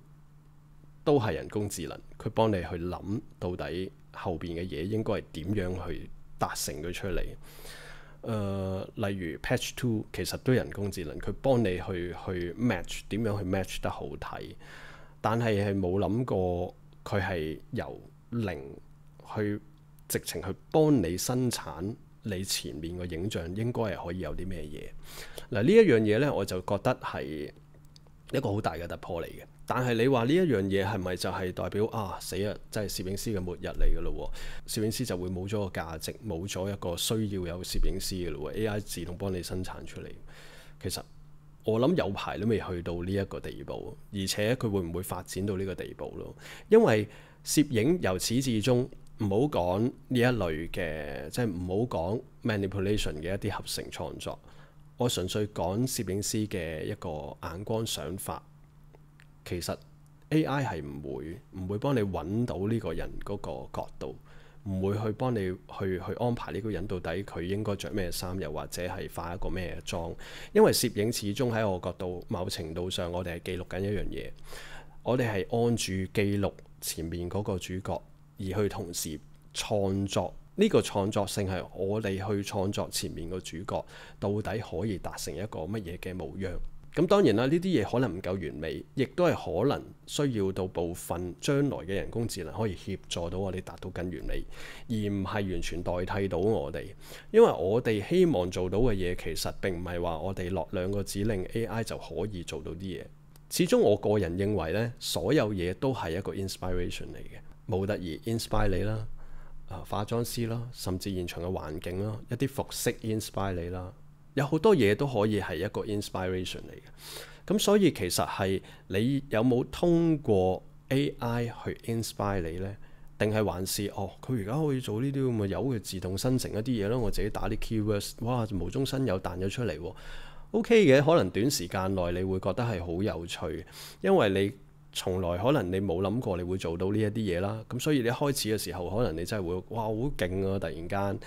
都係人工智能，佢幫你去諗到底後邊嘅嘢應該係點樣去達成佢出嚟。例如 patch 2其實都人工智能，佢幫你去 match 點樣去 match 得好睇，但係冇諗過佢係由零去直情去幫你生產你前面個影像應該係可以有啲咩嘢。嗱，呢一樣嘢呢，我就覺得係一個好大嘅突破嚟嘅。但係你話呢一樣嘢係咪就係代表死啊，真係攝影師嘅末日嚟㗎咯？攝影師就會冇咗個價值，冇咗一個需要有攝影師㗎咯？AI 自動幫你生產出嚟，其實我諗有排都未去到呢一個地步，而且佢會唔會發展到呢個地步咯？因為攝影由始至終唔好講呢一類嘅，即係唔好講 manipulation 嘅一啲合成創作，我純粹講攝影師嘅一個眼光想法。其實 AI 係唔會幫你揾到呢個人嗰個角度，唔會去幫你去安排呢個人到底佢應該着咩衫，又或者係化一個咩妝。因為攝影始終喺我角度，某程度上我哋係記錄緊一樣嘢，我哋係按住記錄前面嗰個主角，而去同時創作。呢個創作性係我哋去創作前面個主角到底可以達成一個乜嘢嘅模樣。咁當然啦，呢啲嘢可能唔夠完美，亦都係可能需要到部分將來嘅人工智能可以協助到我哋達到更完美，而唔係完全代替到我哋。因為我哋希望做到嘅嘢，其實並唔係話我哋落2個指令 AI 就可以做到啲嘢。始終我個人認為呢，所有嘢都係一個 inspiration 嚟嘅，模特兒 inspire 你啦，化妝師啦，甚至現場嘅環境啦，一啲服飾 inspire 你啦。有好多嘢都可以係一個 inspiration 嚟嘅，咁所以其實係你有冇通過 AI 去 inspire 你呢？定係還是佢而家可以做呢啲咁嘅有嘅自動生成一啲嘢咯？我自己打啲 keywords， 哇，無中生有彈咗出嚟喎。OK 嘅，可能短時間內你會覺得係好有趣，因為你從來可能你冇諗過你會做到呢一啲嘢啦。咁所以你一開始嘅時候，可能你真係會哇好勁啊！突然間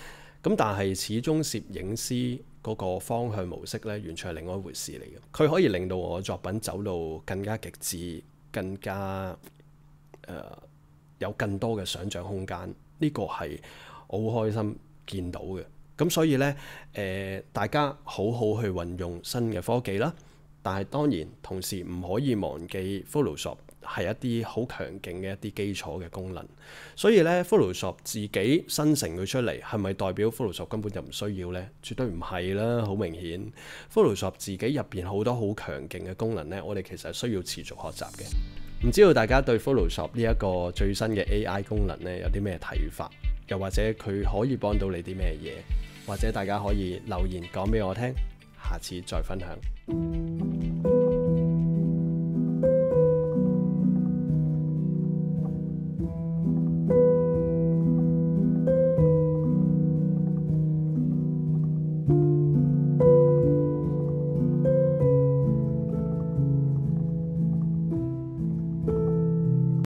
咁，但係始終攝影師嗰個方向模式咧，完全係另外一回事嚟嘅。佢可以令到我嘅作品走到更加極致，更加有更多嘅想像空間。呢個係我好開心見到嘅。咁所以呢，大家好好去運用新嘅科技啦。但係當然同時唔可以忘記 Photoshop 係一啲好強勁嘅一啲基礎嘅功能。所以呢 Photoshop 自己生成佢出嚟，係咪代表 Photoshop 根本就唔需要呢？絕對唔係啦，好明顯 Photoshop 自己入邊好多好強勁嘅功能呢，我哋其實係需要持續學習嘅。唔知道大家對 Photoshop 呢一個最新嘅 AI 功能呢，有啲咩睇法？又或者佢可以幫到你啲咩嘢？或者大家可以留言講俾我聽，下次再分享。